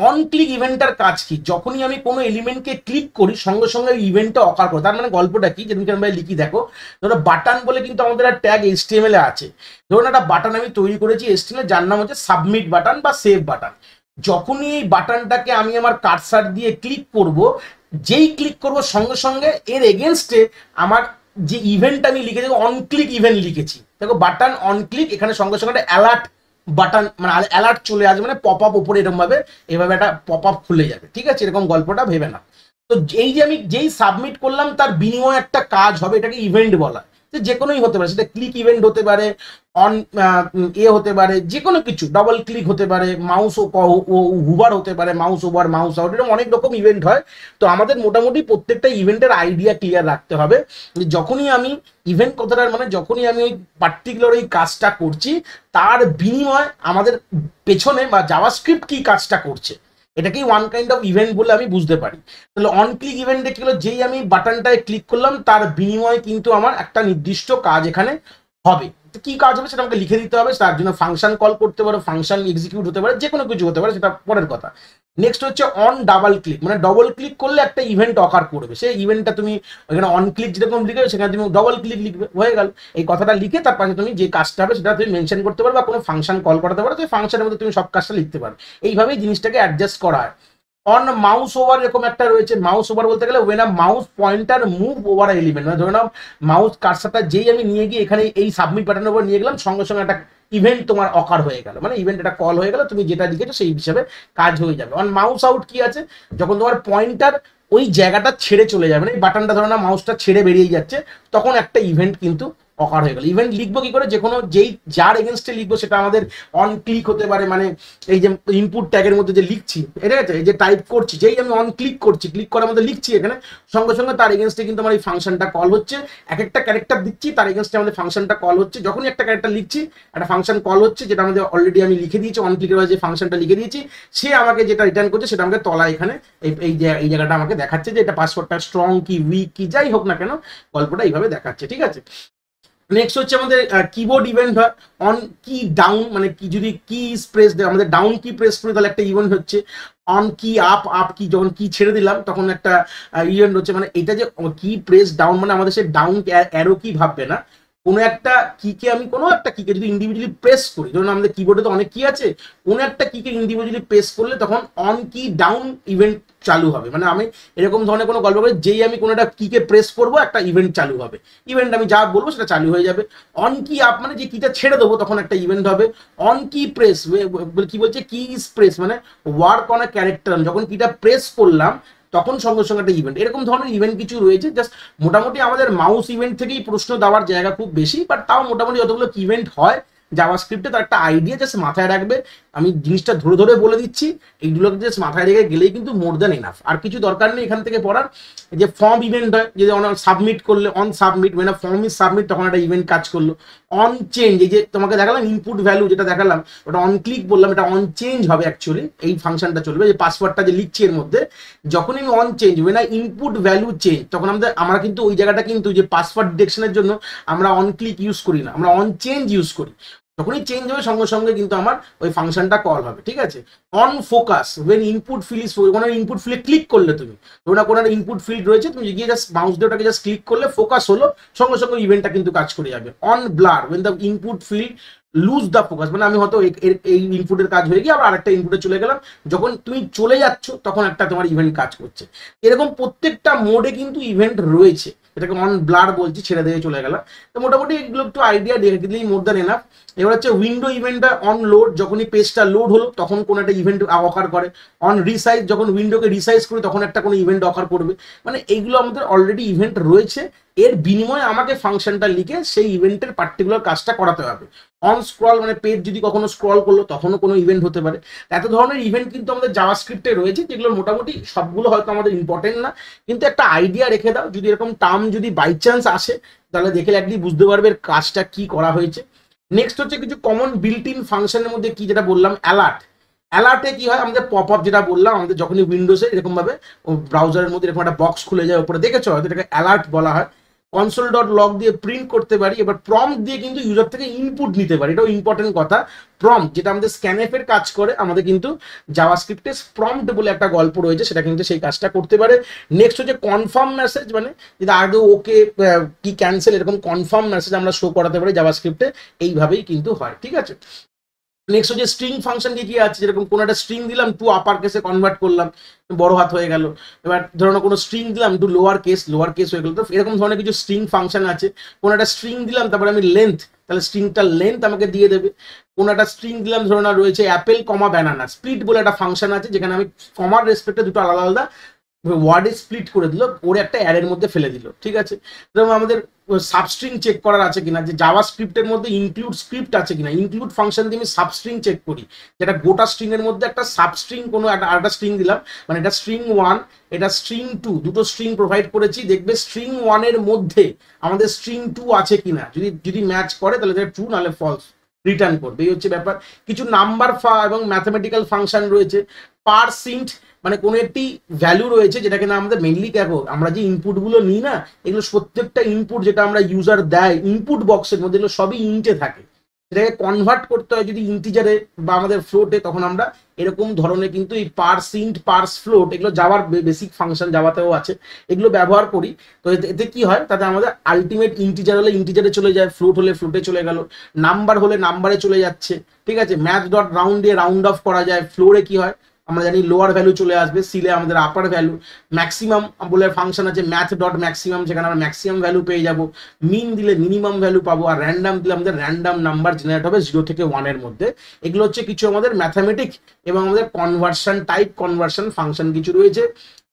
অন ক্লিক ইভেন্টটার কাজ কি? যখনই আমি কোনো এলিমেন্টকে ক্লিক করি সঙ্গে সঙ্গে ইভেন্টটা অকার করে। তার মানে গল্পটা কি, যেদিনকে আমরা লিখি দেখো, ধরো বাটন বলে কিন্তু আমাদের একটা ট্যাগ HTML এ আছে। ধরুন একটা বাটন আমি তৈরি করেছি HTML, যার নাম হচ্ছে সাবমিট বাটন বা সেভ বাটন। যখনই এই বাটনটাকে আমি আমার কার্সার দিয়ে ক্লিক করব, যেই ক্লিক করব সঙ্গে সঙ্গে এর এগেনস্টে আমার যে ইভেন্ট আমি লিখেছি, অন ক্লিক ইভেন্ট লিখেছি, দেখো বাটন অন ক্লিক, এখানে সঙ্গে সঙ্গে একটা অ্যালার্ট বাটন মানে অ্যালার্ট চলে আসবে, মানে পপ আপ ওপরে এরকম ভাবে এভাবে একটা পপ আপ খুলে যাবে। ঠিক আছে, এরকম গল্পটা ভেবে না। তো এই যে আমি যেই সাবমিট করলাম তার বিনিময়ে একটা কাজ হবে, এটাকে ইভেন্ট বলা। যে কোনোই হতে পারে, সেটা ক্লিক ইভেন্ট হতে পারে, অন হতে পারে, যে কোনো কিছু, ডাবল ক্লিক হতে পারে, মাউস হুবার হতে পারে, মাউস ওভার মাউস আউট, এরকম অনেক রকম ইভেন্ট হয়। তো আমাদের মোটামুটি প্রত্যেকটা ইভেন্টের আইডিয়া ক্লিয়ার রাখতে হবে, যে যখনই আমি ইভেন্ট কথাটার মানে যখনই আমি ওই পার্টিকুলার ওই কাজটা করছি তার বিনিময়ে আমাদের পেছনে বা জাভাস্ক্রিপ্ট কি কাজটা করছে, এটাকেই ওয়ান কাইন্ড অফ ইভেন্ট বলে আমি বুঝতে পারি। তাহলে অন ক্লিক ইভেন্টে কি হলো, যেই আমি বাটনটায় ক্লিক করলাম তার বিনিময়ে কিন্তু আমার একটা নির্দিষ্ট কাজ এখানে হবে। কি কাজ হবে সেটা আমাকে লিখে দিতে হবে, তার জন্য ফাংশন কল করতে পারো, ফাংশন এক্সিকিউট হতে পারে, যে কোনো কিছু হতে পারে, সেটা পরের কথা। নেক্সট হচ্ছে অন ডাবল ক্লিক, মানে ডবল ক্লিক করলে একটা ইভেন্ট অকার করবে, সেই ইভেন্টটা তুমি ওখানে অন ক্লিক যেরকম লিখে সেখানে তুমি ডবল ক্লিক লিখবে, হয়ে গেল। এই কথাটা লিখে তার পাশে তুমি যে কাজটা হবে সেটা তুমি মেনশন করতে পারো বা কোনো ফাংশন কল করাতে পারো, তো ফাংশনের মধ্যে তুমি সব কাজটা লিখতে পারো। এইভাবেই জিনিসটাকে অ্যাডজাস্ট করা হয়। অন মাউস ওভার এরকম একটা রয়েছে, মাউস ওভার বলতে গেলে when a mouse pointer move over element, মানে ধরে নাও মাউস কার্সারটা যেই আমি নিয়ে গিয়ে এখানে এই সাবমিট বাটনের উপর নিয়ে গেলাম, সঙ্গে সঙ্গে একটা ইভেন্ট তোমার অকার হয়ে গেল, মানে ইভেন্ট এটা কল হয়ে গেল, তুমি যেটা লিখেছো সেই হিসাবে কাজ হয়ে যাবে। অন মাউস আউট কি আছে, যখন তোমার পয়েন্টার ওই জায়গাটা ছেড়ে চলে যাবে, মানে এই বাটনটা ধরো না মাউসটা ছেড়ে বেরিয়ে যাচ্ছে, তখন একটা ইভেন্ট কিন্তু অকার হয়ে গেল। ইভেন্ট লিখবো কি করে, যে কোনো যেই যার এগেনস্টে লিখবো সেটা আমাদের অন ক্লিক হতে পারে, মানে এই যে ইনপুট ট্যাগের মধ্যে যে লিখছি, এটা আছে এই যে টাইপ করছি, যেই আমি অন ক্লিক করছি, ক্লিক করার মধ্যে লিখছি এখানে, সঙ্গে সঙ্গে তার এগেনস্টে কিন্তু আমার এই ফাংশনটা কল হচ্ছে। এক একটা ক্যারেক্টার দিচ্ছি, তার এগেনস্টে আমাদের ফাংশনটা কল হচ্ছে। যখনই একটা ক্যারেক্টার লিখছি একটা ফাংশন কল হচ্ছে, যেটা আমাদের অলরেডি আমি লিখে দিয়েছি, অন ক্লিকের যে ফাংশনটা লিখে দিয়েছি, সে আমাকে যেটা রিটার্ন করছে সেটা আমাকে তলা এখানে এই জায়গাটা আমাকে দেখাচ্ছে যে এটা পাসওয়ার্ডটা স্ট্রং কি উইক কি যাই হোক না কেন, গল্পটা এইভাবে দেখাচ্ছে। ঠিক আছে, নেক্সট হচ্ছে আমাদের কিবোর্ড ইভেন্ট হয়। অন কি ডাউন, মানে কি যদি কি প্রেস দেয়, আমাদের ডাউন কি প্রেস করে তাহলে একটা ইভেন্ট হচ্ছে। অন কি আপ, আপ কি যখন কি ছেড়ে দিলাম তখন একটা ইভেন্ট হচ্ছে। মানে এটা যে কি প্রেস ডাউন, মানে আমাদের সে ডাউন অ্যারো কি ভাববে না, কোনো একটা কিকে আমি কোনো একটা কিকে যদি ইন্ডিভিজুয়ালি প্রেস করি, ধরুন আমাদের কিবোর্ডে তো অনেক কি আছে, কোনো একটা কিকে ইন্ডিভিজুয়ালি প্রেস করলে তখন অন কি ডাউন ইভেন্ট চালু হবে। মানে আমি এরকম ধরনের কোনো গল্প করি, যেই আমি কোনো একটা কিকে প্রেস করবো একটা ইভেন্ট চালু হবে, ইভেন্ট আমি যা বলবো সেটা চালু হয়ে যাবে। অন কি আপ মানে যে কিটা ছেড়ে দেবো তখন একটা ইভেন্ট হবে। অন কি প্রেস কি বলছে, কি ইজ প্রেস মানে ওয়ার্ক অন আ ক্যারেক্টার, যখন কিটা প্রেস করলাম তখন সঙ্গে সঙ্গে একটা ইভেন্ট, এরকম ধরনের ইভেন্ট কিছু রয়েছে। জাস্ট মোটামুটি আমাদের মাউস ইভেন্ট থেকেই প্রশ্ন দেওয়ার জায়গা খুব বেশি, বাট তাও মোটামুটি যতগুলো ইভেন্ট হয় জাভাস্ক্রিপ্টে তার একটা আইডিয়া জাস্ট মাথায় রাখবে। আমি জিনিসটা ধরে ধরে বলে দিচ্ছি, এইগুলোকে জাস্ট মাথায় রেখে গেলেই কিন্তু মোর দ্যান এনাফ, আর কিছু দরকার নেই এখান থেকে পড়ার। যে ফর্ম ইভেন্ট হয়, যদি সাবমিট করলে অন সাবমিট, মানে ফর্ম ইজ সাবমিট, তখন একটা ইভেন্ট কাজ করলো। অন চেঞ্জ, এই যে তোমাকে দেখালাম ইনপুট ভ্যালু যেটা দেখালাম, ওটা অন ক্লিক বললাম, এটা অন চেঞ্জ হবে অ্যাকচুয়ালি, এই ফাংশনটা চলবে। যে পাসওয়ার্ডটা যে লিখছি এর মধ্যে, যখনই আমি on change when I input value change, তখন আমরা কিন্তু ওই জায়গাটা কিন্তু যে পাসওয়ার্ড ডিটেকশনের জন্য আমরা অন ক্লিক ইউজ করি না, আমরা অন চেঞ্জ ইউজ করি। যখনই চেঞ্জ হবে সঙ্গে সঙ্গে কিন্তু আমার ওই ফাংশনটা কল হবে। ঠিক আছে, on focus when input field is, কোনো ইনপুট ফিলে ক্লিক করলে তুমি, ওটা কোনো ইনপুট ফিল্ড রয়েছে, তুমি গিয়ে জাস্ট মাউস দিয়ে ওটাকে জাস্ট ক্লিক করলে ফোকাস হলো, সঙ্গে সঙ্গে ইভেন্টটা কিন্তু কাজ করে যাবে। On blur when the input field lose the focus, মানে আমি হয়তো এই ইনপুটের কাজ হয়ে গিয়ে আবার আরেকটা ইনপুটে চলে গেলাম, যখন তুমি চলে যাচ্ছ তখন একটা তোমার ইভেন্ট কাজ করছে। এরকম প্রত্যেকটা মোডে কিন্তু ইভেন্ট রয়েছে, এটাকে অন ব্লার বলছি, ছেড়ে দিয়ে চলে গেলাম। তো মোটামুটি এগুলো একটু আইডিয়া দিয়ে দিলেই মোর দ্যান এনাফ। এবার হচ্ছে উইন্ডো ইভেন্টটা অন লোড, যখনই পেজটা লোড হলো তখন কোনো একটা ইভেন্ট অকার করে। অন রিসাইজ, যখন উইন্ডোকে রিসাইজ করি তখন একটা কোনো ইভেন্ট অকার করবে। মানে এইগুলো আমাদের অলরেডি ইভেন্ট রয়েছে, এর বিনিময়ে আমাকে ফাংশনটা লিখে সেই ইভেন্টের পার্টিকুলার কাজটা করাতে হবে। অন স্ক্রল, মানে পেজ যদি কখনো স্ক্রল করলো তখনও কোনো ইভেন্ট হতে পারে। এত ধরনের ইভেন্ট কিন্তু আমাদের জাভাস্ক্রিপ্টে রয়েছে, যেগুলো মোটামুটি সবগুলো হয়তো আমাদের ইম্পর্টেন্ট না, কিন্তু একটা আইডিয়া রেখে দাও, যদি এরকম টার্ম যদি বাই চান্স আসে তাহলে দেখে একদিন বুঝতে পারবে কাজটা কি করা হয়েছে। নেক্সট হচ্ছে কিছু কমন বিল্ট ইন ফাংশনের মধ্যে কি, যেটা বললাম অ্যালার্ট। অ্যালার্টে কি হয়, আমাদের পপ আপ যেটা বললাম, আমাদের যখনই উইন্ডোজে এরকম ভাবে ব্রাউজারের মধ্যে এরকম একটা বক্স খুলে যায় উপরে, দেখেছো হয়তো, এটাকে অ্যালার্ট বলা হয়। কনসোল ডট লগ দিয়ে প্রিন্ট করতে পারি। এবার প্রম্পট দিয়ে কিন্তু ইউজার থেকে ইনপুট নিতে পারি, এটাও ইম্পর্টেন্ট কথা। প্রম্পট যেটা আমাদের স্ক্যানএফ এর কাজ করে, আমাদের কিন্তু জাভাস্ক্রিপ্টে প্রম্পট বলে একটা গল্প রয়েছে, সেটা কিন্তু সেই কাজটা করতে পারে। নেক্সট হচ্ছে কনফার্ম মেসেজ, মানে যেটা আগে ওকে কি ক্যান্সেল এরকম কনফার্ম মেসেজ আমরা শো করাতে পারি জাভাস্ক্রিপ্টে, এইভাবেই কিন্তু হয়, ঠিক আছে। নেক্সট হচ্ছে স্ট্রিং ফাংশন কি কি আছে, যেরকম কোনো একটা স্ট্রিং দিলাম টু আপার কেসে কনভার্ট করলাম, বড় হাত হয়ে গেল। এবার ধরুন কোনো স্ট্রিং দিলাম টু লোয়ার কেস হয়ে গেল। তো এরকম ধরনের কিছু স্ট্রিং ফাংশন আছে। কোনো একটা স্ট্রিং দিলাম তারপরে আমি লেন্থ, তাহলে স্ট্রিংটার লেন্থ আমাকে দিয়ে দেবে। কোনো একটা স্ট্রিং দিলাম, ধরুন রয়েছে অ্যাপেল কমা ব্যানানা, স্প্লিট বলে একটা ফাংশন আছে, যেখানে আমি কমার রেসপেক্টে দুটো আলাদা আলাদা ওয়ার্ডে স্প্লিট করে দিল, ওর একটা অ্যারের মধ্যে ফেলে দিল, ঠিক আছে। যেমন আমাদের সাবস্ট্রিং চেক করার আছে কিনা, যে জাভাস্ক্রিপ্টের মধ্যে ইনক্লুড স্ক্রিপ্ট আছে কিনা, ইনক্লুড ফাংশন দিয়ে আমি সাবস্ট্রিং চেক করি, যেটা গোটা স্ট্রিং এর মধ্যে একটা সাবস্ট্রিং কোনো একটা স্ট্রিং দিলাম, মানে এটা স্ট্রিং 1 এটা স্ট্রিং 2, দুটো স্ট্রিং প্রোভাইড করেছি, দেখবে স্ট্রিং 1 এর মধ্যে আমাদের স্ট্রিং 2 আছে কিনা, যদি ম্যাচ করে তাহলে এটা ট্রু, নাহলে ফলস রিটার্ন করবে, এই হচ্ছে ব্যাপার। কিছু নাম্বার এবং ম্যাথমেটিক্যাল ফাংশন রয়েছে। পারসিন্ট মানে কোনো একটি ভ্যালু রয়েছে, যেটাকে না আমাদের মেইনলি দেখো আমরা যে ইনপুটগুলো নিই না, এগুলো প্রত্যেকটা ইনপুট যেটা আমরা ইউজার দেয় ইনপুট বক্সের মধ্যে, এগুলো সবই ইন্টে থাকে, সেটাকে কনভার্ট করতে হয় যদি ইন্টিজারে বা আমাদের ফ্লোটে, তখন আমরা এরকম ধরনের কিন্তু এই পারসিন্ট পার্স ফ্লোট, এগুলো যাওয়ার বেসিক ফাংশন জাভাতেও আছে, এগুলো ব্যবহার করি। তো এতে কি হয়, তাতে আমাদের আলটিমেট ইন্টিজার হলে ইন্টিজারে চলে যায়, ফ্লোট হলে ফ্লোটে চলে গেল, নাম্বার হলে নাম্বারে চলে যাচ্ছে, ঠিক আছে। ম্যাথ ডট রাউন্ড দিয়ে রাউন্ড অফ করা যায়। ফ্লোরে কি হয়, আমরা জানি লোয়ার ভ্যালু চলে আসবে, সিলে আমাদের আপার ভ্যালু। ম্যাক্সিমাম বলে ফাংশন আছে ম্যাথ ডট ম্যাক্সিমাম, যেখানে আমরা ম্যাক্সিমাম ভ্যালু পেয়ে যাব। মিন দিলে মিনিমাম ভ্যালু পাবো, আর র্যান্ডাম দিলে আমাদের র্যান্ডাম নাম্বার জেনারেট হবে 0 থেকে 1 এর মধ্যে। এগুলো হচ্ছে কিছু আমাদের ম্যাথামেটিক এবং আমাদের কনভার্সন টাইপ কনভার্সন ফাংশন কিছু রয়েছে।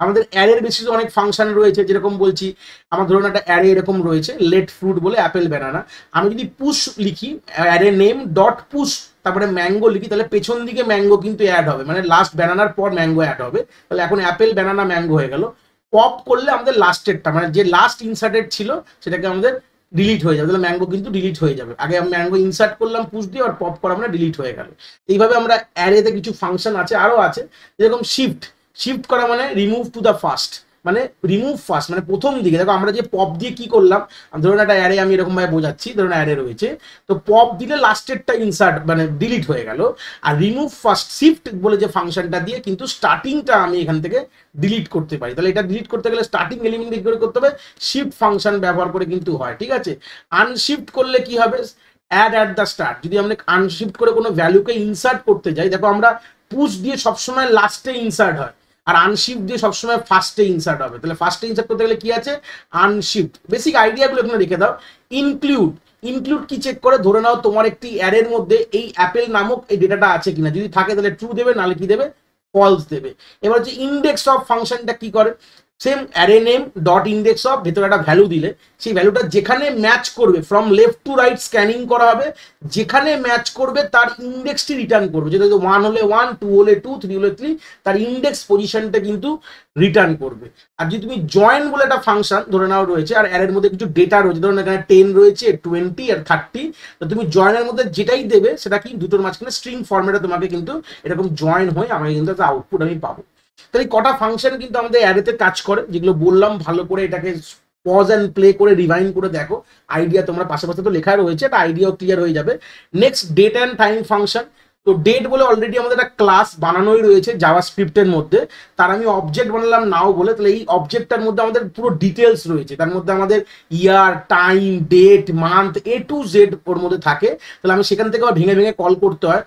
আমাদের অ্যারের বেসিসে অনেক ফাংশন রয়েছে, যেরকম বলছি আমার ধরুন একটা অ্যারে এরকম রয়েছে লেট ফ্রুট বলে অ্যাপেল ব্যানানা, আমি যদি পুশ লিখি অ্যারে নেম ডট পুশ তারপরে ম্যাঙ্গো লিখি, তাহলে পেছন দিকে ম্যাঙ্গো কিন্তু অ্যাড হবে, মানে লাস্ট ব্যানানার পর ম্যাঙ্গো অ্যাড হবে, তাহলে এখন অ্যাপেল ব্যানানা ম্যাঙ্গো হয়ে গেল। পপ করলে আমাদের লাস্টেরটা মানে যে লাস্ট ইনসার্টেড ছিল সেটাকে আমাদের ডিলিট হয়ে যাবে, তাহলে ম্যাঙ্গো কিন্তু ডিলিট হয়ে যাবে। আগে আমি ম্যাঙ্গো ইনসার্ট করলাম পুশ দিয়ে, আর পপ করা মানে ডিলিট হয়ে গেল। এইভাবে আমরা অ্যারেতে কিছু ফাংশন আছে, আরও আছে, যেরকম শিফট করা মানে রিমুভ টু দ্য ফার্স্ট, মানে রিমুভ ফার্স্ট মানে প্রথম দিকে। দেখো আমরা যে পপ দিয়ে কি করলাম, ধরুন একটা অ্যারে আমি এরকম ভাবে বোঝাচ্ছি, ধরুন অ্যারে রয়েছে, তো পপ দিলে লাস্টেরটা ইনসার্ট মানে ডিলিট হয়ে গেল, আর রিমুভ ফার্স্ট শিফট বলে যে ফাংশনটা দিয়ে কিন্তু স্টার্টিংটা আমি এখান থেকে ডিলিট করতে পারি। তাহলে এটা ডিলিট করতে গেলে স্টার্টিং এলিমেন্ট কি করে করতে হবে, শিফট ফাংশন ব্যবহার করে কিন্তু হয়, ঠিক আছে। আনশিফট করলে কি হবে, অ্যাড অ্যাট দ্য স্টার্ট, যদি আমরা আনশিফট করে কোনো ভ্যালুকে ইনসার্ট করতে যাই, দেখো আমরা পুশ দিয়ে সবসময় লাস্টে ইনসার্ট হয়, আর আনশিফট দিয়ে সবসময় ফার্স্টে ইনসার্ট হবে। তাহলে ফার্স্টে ইনসার্ট করতে গেলে কি আছে, আনশিফট। বেসিক আইডিয়াগুলো এখানে রেখে দাও। ইনক্লুড কি চেক করে, ধরে নাও তোমার একটি অ্যারের মধ্যে এই অ্যাপেল নামক এই ডেটাটা আছে কিনা, যদি থাকে তাহলে ট্রু দেবে, নাহলে কি দেবে, ফলস দেবে। এবার হচ্ছে ইন্ডেক্স অফ ফাংশনটা কি করে, same array name dot index of, ভেতরে একটা ভ্যালু দিলে সেই ভ্যালুটা যেখানে ম্যাচ করবে, from left to right scanning করা হবে, যেখানে ম্যাচ করবে তার ইন্ডেক্সটি রিটার্ন করবে, যেটা 1 হলে 1, 2 হলে 2, 3 হলে 3, তার ইন্ডেক্স পজিশনটা কিন্তু রিটার্ন করবে। আর যদি তুমি জয়েন বলে একটা ফাংশন ধরে নাও রয়েছে, আর অ্যারের মধ্যে কিছু ডেটা রয়েছে, ধরুন এখানে 10 রয়েছে, 20 আর 30, তো তুমি জয়েনের মধ্যে যেটাই দেবে সেটা কি দুটোর মাঝখানে স্ট্রিং ফরম্যাটে তোমাকে কিন্তু এরকম জয়েন হয়ে আমাকে কিন্তু একটা আউটপুট আমি পাবো। তাহলে কটা ফাংশন কিন্তু আমাদের অ্যারেতে কাজ করে, যেগুলো বললাম, ভালো করে এটাকে পজ অ্যান্ড প্লে করে রিভাইন্ড করে দেখো, আইডিয়া তোমরা পাশাপাশি তো লেখা রয়েছে, একটা আইডিয়াও ক্লিয়ার হয়ে যাবে। Next date and time function. তো ডেট বলে অলরেডি আমাদের একটা ক্লাস বানানোই রয়েছে জাভাস্ক্রিপ্টের মধ্যে, তার আমি অবজেক্ট বানালাম নাও বলে, তাহলে এই অবজেক্টটার মধ্যে আমাদের পুরো ডিটেলস রয়েছে, তার মধ্যে আমাদের year, time, date, month, A to Z ওর মধ্যে থাকে। তাহলে আমি সেখান থেকে ভেঙে ভেঙে কল করতে হয়।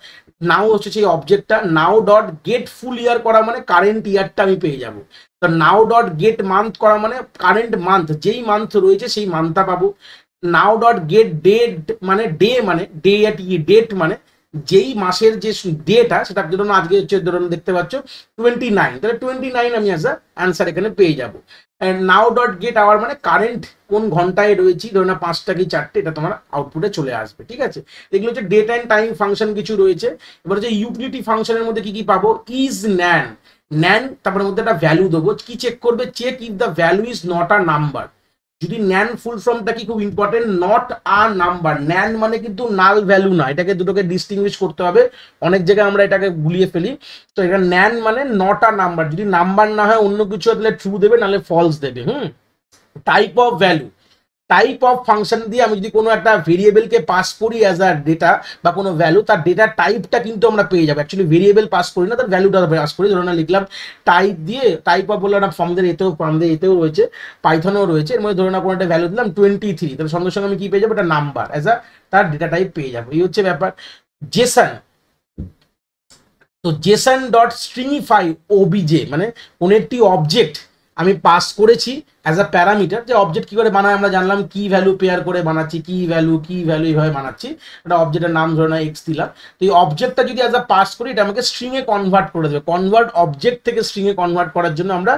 নাও হচ্ছে সেই অবজেক্টটা, নাও ডট গেট ফুল ইয়ার করা মানে কারেন্ট ইয়ারটা আমি পেয়ে যাবো। তো নাও ডট গেট মান্থ করা মানে কারেন্ট মান্থ, যেই মান্থ রয়েছে সেই মান্থটা পাবো। নাও ডট গেট ডেট মানে ডেট মানে যেই মাসের যে ডেটা, সেটা ধরুন আজকে হচ্ছে ধরুন দেখতে পাচ্ছ 29, তাহলে 29 আমি অ্যাজ আ অ্যান্সার এখানে পেয়ে যাবো। নাও ডট গেট আওয়ার মানে কারেন্ট কোন ঘন্টায় রয়েছি, ধরুন না 5টা কি 4টে, এটা তোমার আউটপুটে চলে আসবে, ঠিক আছে। এগুলো হচ্ছে ডেট অ্যান্ড টাইম ফাংশন কিছু রয়েছে। এবার হচ্ছে ইউটিলিটি ফাংশনের মধ্যে কি কি পাবো, ইজ ন্যান তারপরে মধ্যে একটা ভ্যালু দেবো, কি চেক করবে, check if the value is not a number. যদি ন্যান ফুল ফর্মটা কি খুব important, not a number, NaN মানে কিন্তু নাল ভ্যালু না, এটাকে দুটোকে ডিস্টিংগুইশ করতে হবে, অনেক জায়গায় আমরা এটাকে গুলিয়ে ফেলি। তো এটা ন্যান মানে নট আ নাম্বার, যদি নাম্বার না হয় অন্য কিছু তাহলে ট্রু দেবে, নাহলে ফলস দেবে। Type of value, type of function দিয়ে আমি যদি কোনো একটা ভেরিয়েবলকে পাস করি অ্যাজ আ ডেটা বা কোনো ভ্যালু, তার ডেটা টাইপটা কিন্তু আমরা পেয়ে যাবো। অ্যাকচুয়ালি ভেরিয়েবল পাস করি না, তার ভ্যালুটা পাস করি। ধরুন লিখলাম টাইপ দিয়ে, টাইপ অফ বললাম আমাদের এতেও রয়েছে, পাইথনেও রয়েছে। এর মধ্যে ধরুন কোনো একটা ভ্যালু দিলাম 23, তাহলে সঙ্গে সঙ্গে আমি কি পেয়ে যাবো, একটা নাম্বার অ্যাজ আ তার ডেটা টাইপ পেয়ে যাবো। এই হচ্ছে ব্যাপার। জেসন, তো জেসন ডট স্ট্রিংইফাই ওবিজে, মানে কোনো একটি অবজেক্ট আমি পাস করেছি অ্যাজ আ প্যারামিটার। যে অবজেক্ট কি করে বানায় আমরা জানলাম, কি ভ্যালু পেয়ার করে বানাচ্ছি, কি ভ্যালু এইভাবে বানাচ্ছি। একটা অবজেক্টের নাম ধরে না এক্স দিলাম। তো এই অবজেক্টটা যদি অ্যাজ আ পাস করি, এটা আমাকে স্ট্রিং এ কনভার্ট করে দেবে। কনভার্ট অবজেক্ট থেকে স্ট্রিং এ কনভার্ট করার জন্য আমরা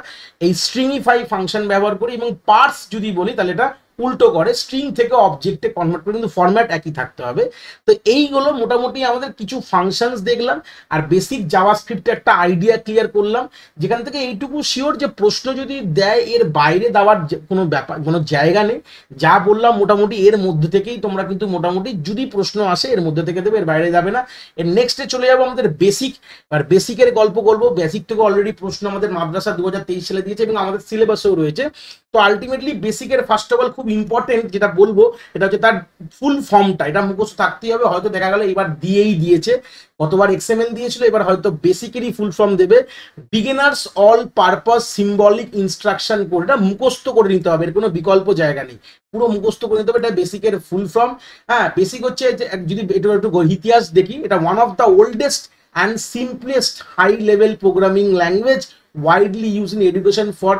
এই স্ট্রিংইফাই ফাংশন ব্যবহার করি। এবং পার্স যদি বলি তাহলে এটা উল্টো করে, স্ট্রিং থেকে অবজেক্টে কনভার্ট করে, কিন্তু ফরম্যাট একই থাকতে হবে। তো এইগুলো মোটামুটি আমাদের কিছু ফাংশনস দেখলাম, আর বেসিক জাভাস্ক্রিপ্টে একটা আইডিয়া ক্লিয়ার করলাম, যেখান থেকে এইটুকু শিওর যে প্রশ্ন যদি দেয় এর বাইরে দেওয়ার কোনো ব্যাপার, কোনো জায়গা নেই। যা বললাম মোটামুটি এর মধ্যে থেকেই তোমরা কিন্তু মোটামুটি যদি প্রশ্ন আসে এর মধ্যে থেকে দেবে, এর বাইরে যাবে না। এর নেক্সটে চলে যাবো আমাদের বেসিক। আর বেসিকের গল্প বলবো। বেসিক থেকে অলরেডি প্রশ্ন আমাদের মাদ্রাসা 2023 সালে দিয়েছে এবং আমাদের সিলেবাসেও রয়েছে। তো আলটিমেটলি বেসিকের ফার্স্ট অফ অল খুব ইম্পর্টেন্ট যেটা বলবো, এটা হচ্ছে তার ফুল ফর্মটা। এটা মুখস্থ থাকতেই হবে। হয়তো দেখা গেল এবার দিয়েই দিয়েছে, কতবার এক্সএমএল দিয়েছিল, এবার হয়তো বেসিকেরই ফুল ফর্ম দেবে, beginners all purpose symbolic instruction code. এটা মুখস্থ করে নিতে হবে, এর কোনো বিকল্প জায়গা নেই, পুরো মুখস্থ করে নিতে হবে। এটা বেসিকের ফুল ফর্ম। হ্যাঁ, বেসিক হচ্ছে যদি এটা একটু ইতিহাস দেখি, এটা one of the oldest and simplest high level programming language widely use in education for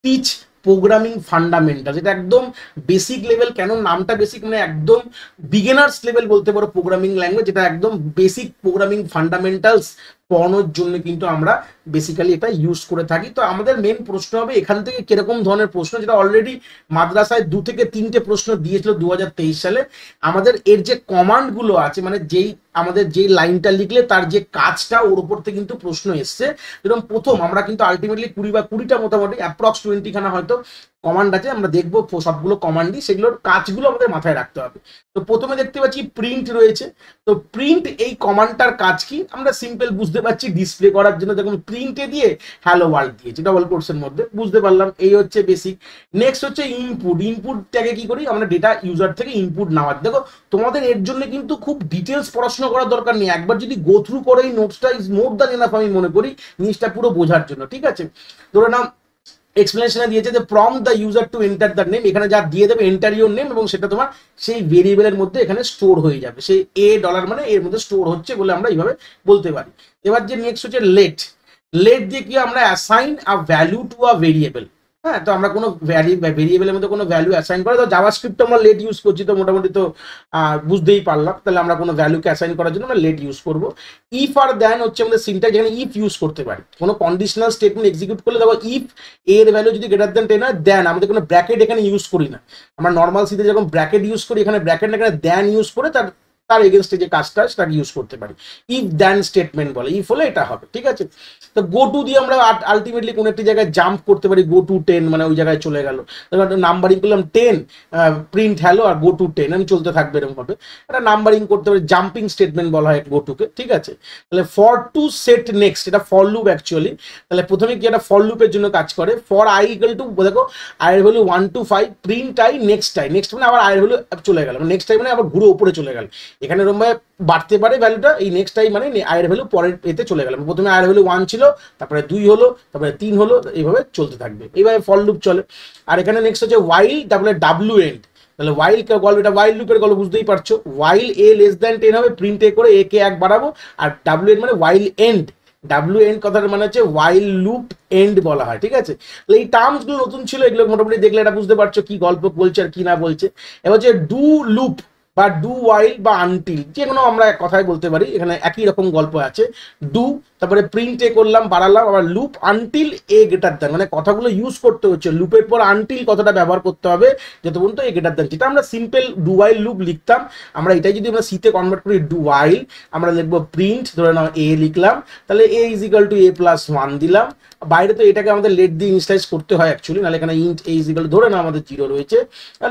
teach programming fundamentals. এটা একদম বেসিক লেভেল। কেন নামটা বেসিক, মানে একদম বিগিনার্স লেভেল বলতে পারো প্রোগ্রামিং ল্যাঙ্গুয়েজ। এটা একদম বেসিক প্রোগ্রামিং ফান্ডামেন্টালস পড়ানোর জন্য কিন্তু আমরা বেসিক্যালি এটা ইউজ করে থাকি। তো আমাদের মেন প্রশ্ন হবে এখান থেকে কিরকম ধরনের প্রশ্ন, যেটা অলরেডি মাদ্রাসায় 2 থেকে 3টে প্রশ্ন দিয়েছিল 2023 সালে। আমাদের এর যে কমান্ডগুলো আছে, মানে যেই আমাদের যেই লাইনটা লিখলে তার যে কাজটা, ওর উপর থেকে কিন্তু প্রশ্ন এসছে। যেরকম প্রথম আমরা কিন্তু আলটিমেটলি 20টা মোটামুটি অ্যাপ্রক্স 20 খানা হয়তো কমান্ড আছে, আমরা দেখবো সবগুলো কমান্ডই, সেগুলোর কাজগুলো আমাদের মাথায় রাখতে হবে। তো প্রথমে দেখতে পাচ্ছি প্রিন্ট রয়েছে। তো প্রিন্ট এই কমান্ডটার কাজ কি আমরা সিম্পল বুঝতে পারছি, ডিসপ্লে করার জন্য দেখুন প্রিন্টে দিয়ে হ্যালো ওয়ার্ল্ড দিয়েছে ডবল কোটসের মধ্যে, বুঝতে পারলাম। এই হচ্ছে বেসিক। নেক্সট হচ্ছে ইনপুট। ইনপুটটাকে কি করি আমরা, ডেটা ইউজার থেকে ইনপুট নেওয়ার। দেখো তোমাদের এর জন্য কিন্তু খুব ডিটেলস পড়াশোনা করার দরকার নেই, একবার যদি গো থ্রু করে এই নোটসটা ইজ মোর দ্যান এনাফ আমি মনে করি জিনিসটা পুরো বোঝার জন্য। ঠিক আছে, ধরে নাও এক্সপ্লেনেশনে দিয়েছে যে prompt the user to enter the name, এখানে যা দিয়ে দেবে এন্টার ইউর নেম, এবং সেটা তোমার সেই ভেরিয়েবলের মধ্যে এখানে স্টোর হয়ে যাবে। সেই $, মানে এর মধ্যে স্টোর হচ্ছে বলে আমরা এইভাবে বলতে পারি। এবার যে নেক্সট হচ্ছে লেট। লেট দিয়ে কি আমরা assign a value to a variable. হ্যাঁ, তো আমরা কোনো ভেরিয়েবলের মধ্যে কোনো ভ্যালু অ্যাসাইন করে, তো জাভাস্ক্রিপ্ট আমরা লেট ইউজ করছি, তো মোটামুটি তো বুঝতেই পারলাম। তাহলে আমরা কোনো ভ্যালুকে অ্যাসাইন করার জন্য আমরা লেট ইউজ করবো। ইফ আর দেন হচ্ছে আমাদের সিনট্যাক্স, যেখানে ইফ ইউজ করতে পারি। কোনো কন্ডিশনাল স্টেটমেন্ট এক্সিকিউট করলে দেখো ইফ এর ভ্যালু যদি গ্রেটার দেন 10 হয়, দেন আমাদের কোনো ব্র্যাকেট এখানে ইউজ করি না। আমরা নর্মাল সিতে যখন ব্র্যাকেট ইউজ করি, এখানে ব্র্যাকেট না, এখানে দেন ইউজ করে তার এগেনস্টে যে কাজটা সেটাকে ইউজ করতে পারি। ইফ দেন স্টেটমেন্ট বলে, ইফ হলে এটা হবে। ঠিক আছে, তো গো টু দিয়ে আমরা আলটিমেটলি কোনো একটি জায়গায় জাম্প করতে পারি। গো টু 10 মানে ওই জায়গায় চলে গেল, নাম্বারিং করলাম 10, প্রিন্ট হ্যালো আর গো টু 10, আমি চলতে থাকবে এরকম ভাবে একটা নাম্বারিং করতে পারি। জাম্পিং স্টেটমেন্ট বলা হয় গো টুকে। ঠিক আছে, তাহলে ফর টু সেট নেক্সট, এটা ফর লুপ অ্যাকচুয়ালি। তাহলে প্রথমে কি একটা ফর লুপের জন্য কাজ করে। ফর আই ইকুয়াল টু, দেখো আই এর value 1 to 5, print I next I. Next মানে আবার আই এর ভ্যালু চলে গেল, নেক্সট টাইম মানে আবার ঘুরে উপরে চলে গেল। এখানে এরকম ভাবে বাড়তে পারে ভ্যালুটা, এই নেক্সট টাইম মানে আয়ের ভ্যালু পরের এতে চলে গেল। প্রথমে আয়ের ভ্যালু 1 ছিল, তারপরে 2 হলো, তারপরে 3 হলো, এইভাবে চলতে থাকবে। এইভাবে ফর লুপ চলে। আর এখানে নেক্সট হচ্ছে ওয়াইল, তারপরে ডাব্লিউ এন্ড। তাহলে ওয়াইল গল্প, এটা ওয়াইল লুপের গল্প, বুঝতেই পারছো। ওয়াইল এ লেস দ্যান 10 হবে, প্রিন্ট এ করে এ কে 1 বাড়াবো। আর ডাব্লিউ এন্ড মানে ওয়াইল এন্ড। ডাব্লিউ এন্ড কথার মানে হচ্ছে ওয়াইল লুপ এন্ড বলা হয়। ঠিক আছে, তাহলে এই টার্মস গুলো নতুন ছিল, এগুলো মোটামুটি দেখলে এটা বুঝতে পারছো কি গল্প বলছে আর কি না বলছে। এবার হচ্ছে ডু লুপ বা ডু ওয়াইল বা আনটিল, যে কোনো আমরা কথাই বলতে পারি, এখানে একই রকম গল্প আছে। ডু, তারপরে প্রিন্ট এ করলাম, বাড়ালাম, আবার loop until a greater than, মানে কথাগুলো ইউজ করতে হচ্ছে। লুপের পর আনটিল কথাটা ব্যবহার করতে হবে যত পর্যন্ত এ গ্রেটার দেন। যেটা আমরা সিম্পল ডু ওয়াইল লুপ লিখতাম, আমরা এটাই যদি আমরা সিতে কনভার্ট করি ডু ওয়াইল, আমরা লিখবো প্রিন্ট, ধরে নাও এ লিখলাম, তাহলে এ ইজ ইকুয়াল টু a+1 দিলাম। বাইরে তো এটাকে আমাদের লেট দিয়ে ইনিশিয়ালাইজ করতে হয় অ্যাকচুয়ালি, নাহলে এখানে ইন্ট এ ইজ ইকুয়াল, ধরে নাও আমাদের 0 রয়েছে।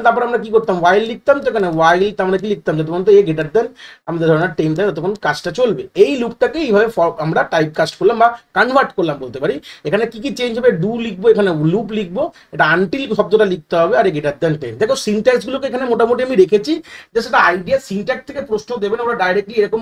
তারপর আমরা কি করতাম, ওয়াইল লিখতাম, তো এখানে ওয়াইল, তার আমরা কি লিখতাম যে তখন তো এ গ্রেটার দেন আমাদের ধরনের 10 থাকে, তখন কাজটা চলবে। এই লুপটাকে এইভাবে আমরা টাইপ কাস্ট করলাম বা কনভার্ট করলাম বলতে পারি। এখানে কি কি চেঞ্জ হবে, ডু লিখবো, এখানে লুপ লিখবো, এটা আনটিল শব্দটা লিখতে হবে, আর গ্রেটার দেন 10। দেখো সিনট্যাক্স গুলোকে এখানে মোটামুটি আমি রেখেছি, জাস্ট একটা আইডিয়া। সিনট্যাক্স থেকে প্রশ্ন দেবেন আমরা ডাইরেক্টলি এরকম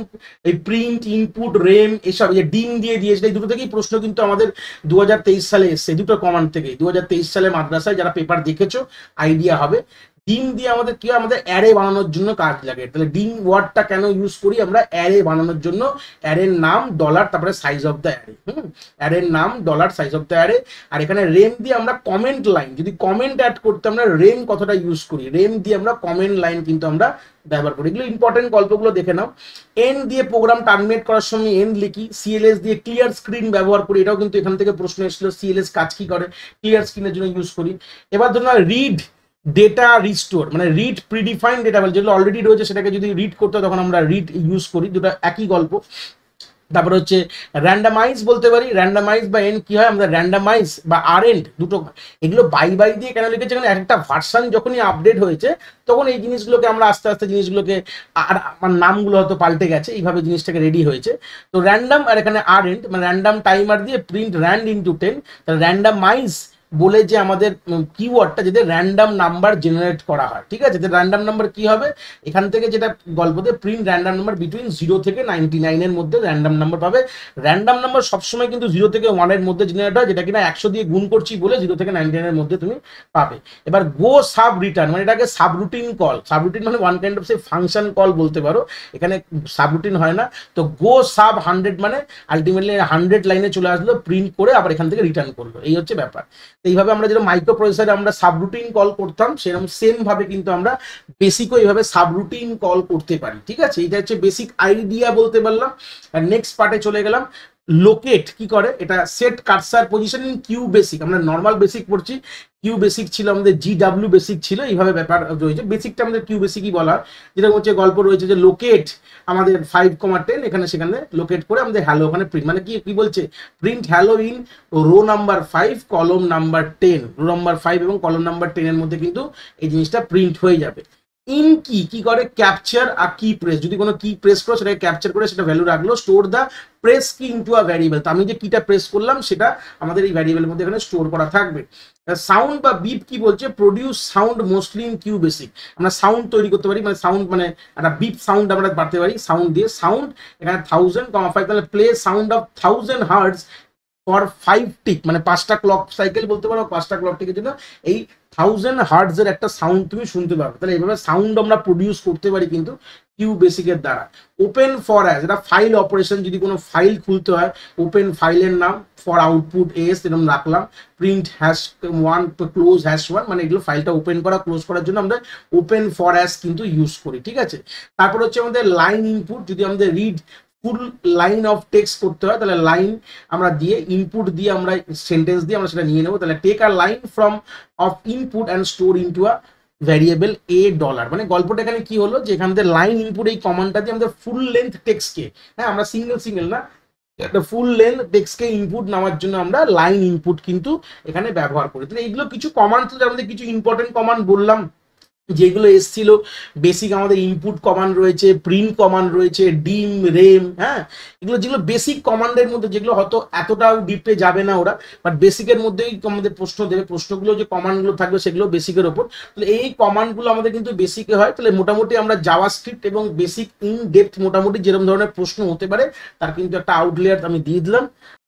এই প্রিন্ট, ইনপুট, রেম এসব, এই যে ডিম দিয়ে দিয়েছে, এই দুটো থেকেই প্রশ্ন কিন্তু আমাদের 2023 সালে এসছে, দুটো কমান্ড থেকে। 2023 সালে মাদ্রাসায় যারা পেপার দেখেছো আইডিয়া হবে। ডিম দিয়ে আমাদের কি হয়, আমাদের অ্যারে বানানোর জন্য কাজ লাগে। তাহলে ডিম ওয়ার্ডটা কেন ইউজ করি আমরা, অ্যারে বানানোর জন্য। অ্যারের নাম ডলার, তারপরে সাইজ অফ দ্য অ্যারে, অ্যারের নাম dollar size of the array. আর এখানে রেম দিয়ে আমরা কমেন্ট লাইন, যদি কমেন্ট অ্যাড করতে আমরা রেম কথাটা ইউজ করি, রেম দিয়ে আমরা কমেন্ট লাইন কিন্তু আমরা ব্যবহার করি। এগুলো ইম্পর্টেন্ট গল্পগুলো দেখে নাও। এন দিয়ে প্রোগ্রাম টার্মিনেট করার সময় এন লিখি। সিএলএস দিয়ে ক্লিয়ার স্ক্রিন ব্যবহার করি, এটাও কিন্তু এখান থেকে প্রশ্ন এসেছিল, সিএলএস কাজ কি করে, ক্লিয়ার স্ক্রিনের জন্য ইউজ করি। এবার ধরুন রিড ডেটা রিস্টোর, মানে রিড প্রিডিফাইন্ড ডেটা, যেগুলো অলরেডি রয়েছে সেটাকে যদি রিড করতে হয় তখন আমরা রিড ইউজ করি, দুটো একই গল্প। তারপরে হচ্ছে র্যান্ডামাইজ বলতে পারি, র্যান্ডামাইজ বা এন কি হয়, আমরা র্যান্ডামাইজ বা আর এন্ড দুটো, এগুলো বাই দিয়ে কেন লিখেছে, কারণ একটা ভার্সান যখনই আপডেট হয়েছে তখন এই জিনিসগুলোকে আমরা আস্তে আস্তে জিনিসগুলোকে, আর আমার নামগুলো হয়তো পাল্টে গেছে, এইভাবে জিনিসটাকে রেডি হয়েছে। তো র্যান্ডাম আর এখানে আর এন্ড, মানে র্যান্ডাম টাইমার দিয়ে প্রিন্ট র্যান্ড ইনটু 10। তাহলে র্যান্ডামাইজ বলে যে আমাদের কিওয়ার্ডটা যেটা র্যান্ডাম নাম্বার জেনারেট করা হয়, ঠিক আছে। র্যান্ডাম নাম্বার কি হবে, এখান থেকে যেটা গল্পতে প্রিন্ট র্যান্ডাম নাম্বার বিটুইন 0 থেকে 99 এর মধ্যে র্যান্ডাম নাম্বার পাবে। র্যান্ডাম নাম্বার সবসময় কিন্তু 0 থেকে 1 এর মধ্যে জেনারেট হয়, যেটা কিনা 100 দিয়ে গুণ করছি বলে 0 থেকে 99 এর মধ্যে তুমি পাবে। এবার গো সাব রিটার্ন, মানে এটাকে সাবরুটিন কল, সাবরুটিন মানে one kind of say function call বলতে পারো, এখানে সাবরুটিন হয় না। তো গো সাব 100 মানে আলটিমেটলি 100 লাইনে চলে আসলো, প্রিন্ট করে আবার এখান থেকে রিটার্ন করলো, এই হচ্ছে ব্যাপার। এইভাবে আমরা যেরকম মাইক্রো প্রসেসরে আমরা সাবরুটিন কল করতাম, সেরকম সেম ভাবে কিন্তু আমরা বেসিকও এইভাবে সাবরুটিন কল করতে পারি, ঠিক আছে। এটা হচ্ছে বেসিক আইডিয়া বলতে পারলাম। আর নেক্সট পার্টে চলে গেলাম। লোকেট কি করে, এটা set cursor position in QBasic, আমরা নর্মাল বেসিক পড়ছি, কিউ বেসিক ছিল আমাদের, জিডাব্লিউ বেসিক ছিল, এইভাবে ব্যাপার রয়েছে। বেসিকটা আমাদের কিউ বেসিকই বলা, যেটা হচ্ছে গল্প রয়েছে যে লোকেট আমাদের 5,10 এখানে সেখানে লোকেট করে আমাদের হ্যালো ওখানে প্রিন্ট, মানে কি বলছে, print hello in row number 5 কলম নাম্বার 10, রো নাম্বার 5 এবং কলম নাম্বার 10 এর মধ্যে কিন্তু এই জিনিসটা প্রিন্ট হয়ে যাবে। ইন কি করে, ক্যাপচার আর কি প্রেস, যদি কোনো কি প্রেস করো সেটাকে ক্যাপচার করে সেটা ভ্যালু রাখলো। স্টোর দা প্রেস কি ইনটু আ ভ্যারিয়েবল, তো আমি যে কিটা প্রেস করলাম সেটা আমাদের এই ভ্যারিয়েবলের মধ্যে এখানে স্টোর করা থাকবে। সাউন্ড বা বিপ কি বলছে, produce sound mostly in QBasic, আমরা সাউন্ড তৈরি করতে পারি, মানে সাউন্ড মানে একটা বিপ সাউন্ড আমরা বাড়তে পারি সাউন্ড দিয়ে। সাউন্ড এখানে 1000,5, তাহলে play sound of 1000 hertz for 5 tick, মানে 5টা ক্লক সাইকেল বলতে পারো, 5টা ক্লক টিকের জন্য এই 1000 হার্টজের একটা সাউন্ড তুমি শুনতে পারবে। তাহলে এইভাবে সাউন্ড আমরা প্রডিউস করতে পারি কিন্তু কিউ বেসিকের দ্বারা। ওপেন ফর অ্যাজ, এটা ফাইল অপারেশন, যদি কোনো ফাইল খুলতে হয় ওপেন ফাইলের নাম, ফর আউটপুট এস এরকম রাখলাম। প্রিন্ট #1 ক্লোজ #1, মানে এগুলো ফাইলটা ওপেন করা ক্লোজ করার জন্য আমরা ওপেন ফর অ্যাজ কিন্তু ইউজ করি, ঠিক আছে। তারপর হচ্ছে আমাদের লাইন ইনপুট, যদি আমাদের read full line of text করতে হয় তাহলে লাইন আমরা দিয়ে ইনপুট দিয়ে আমরা সেন্টেন্স দিয়ে আমরা সেটা নিয়ে নেবো। তাহলে take a line from of input and store into a variable A dollar, মানে গল্পটা এখানে কি হলো যে এখান থেকে লাইন ইনপুট এই কমান্ডটা দিয়ে আমাদের ফুল লেন্থ টেক্সটকে, হ্যাঁ আমরা সিঙ্গেল না, একটা ফুল লেন্থ টেক্সটকে ইনপুট নেওয়ার জন্য আমরা লাইন ইনপুট কিন্তু এখানে ব্যবহার করি। তাহলে এইগুলো কিছু কমান্ড, যার মধ্যে কিছু ইম্পর্টেন্ট কমান্ড বললাম যেগুলো এসছিল। বেসিক আমাদের ইনপুট কমান্ড রয়েছে, প্রিন্ট কমান্ড রয়েছে, ডিম, রেম, হ্যাঁ এগুলো যেগুলো বেসিক কমান্ডের মধ্যে, যেগুলো হয়তো এতটাও ডিপে যাবে না ওরা, বাট বেসিকের মধ্যেই আমাদের প্রশ্ন দেবে, প্রশ্নগুলো যে কমান্ডগুলো থাকবে সেগুলো বেসিকের ওপর। তাহলে এই কমান্ডগুলো আমাদের কিন্তু বেসিকে হয়। তাহলে মোটামুটি আমরা জাভাস্ক্রিপ্ট এবং বেসিক ইন ডেপথ মোটামুটি যেরকম ধরনের প্রশ্ন হতে পারে তার কিন্তু একটা আউটলেয়ার আমি দিয়ে দিলাম।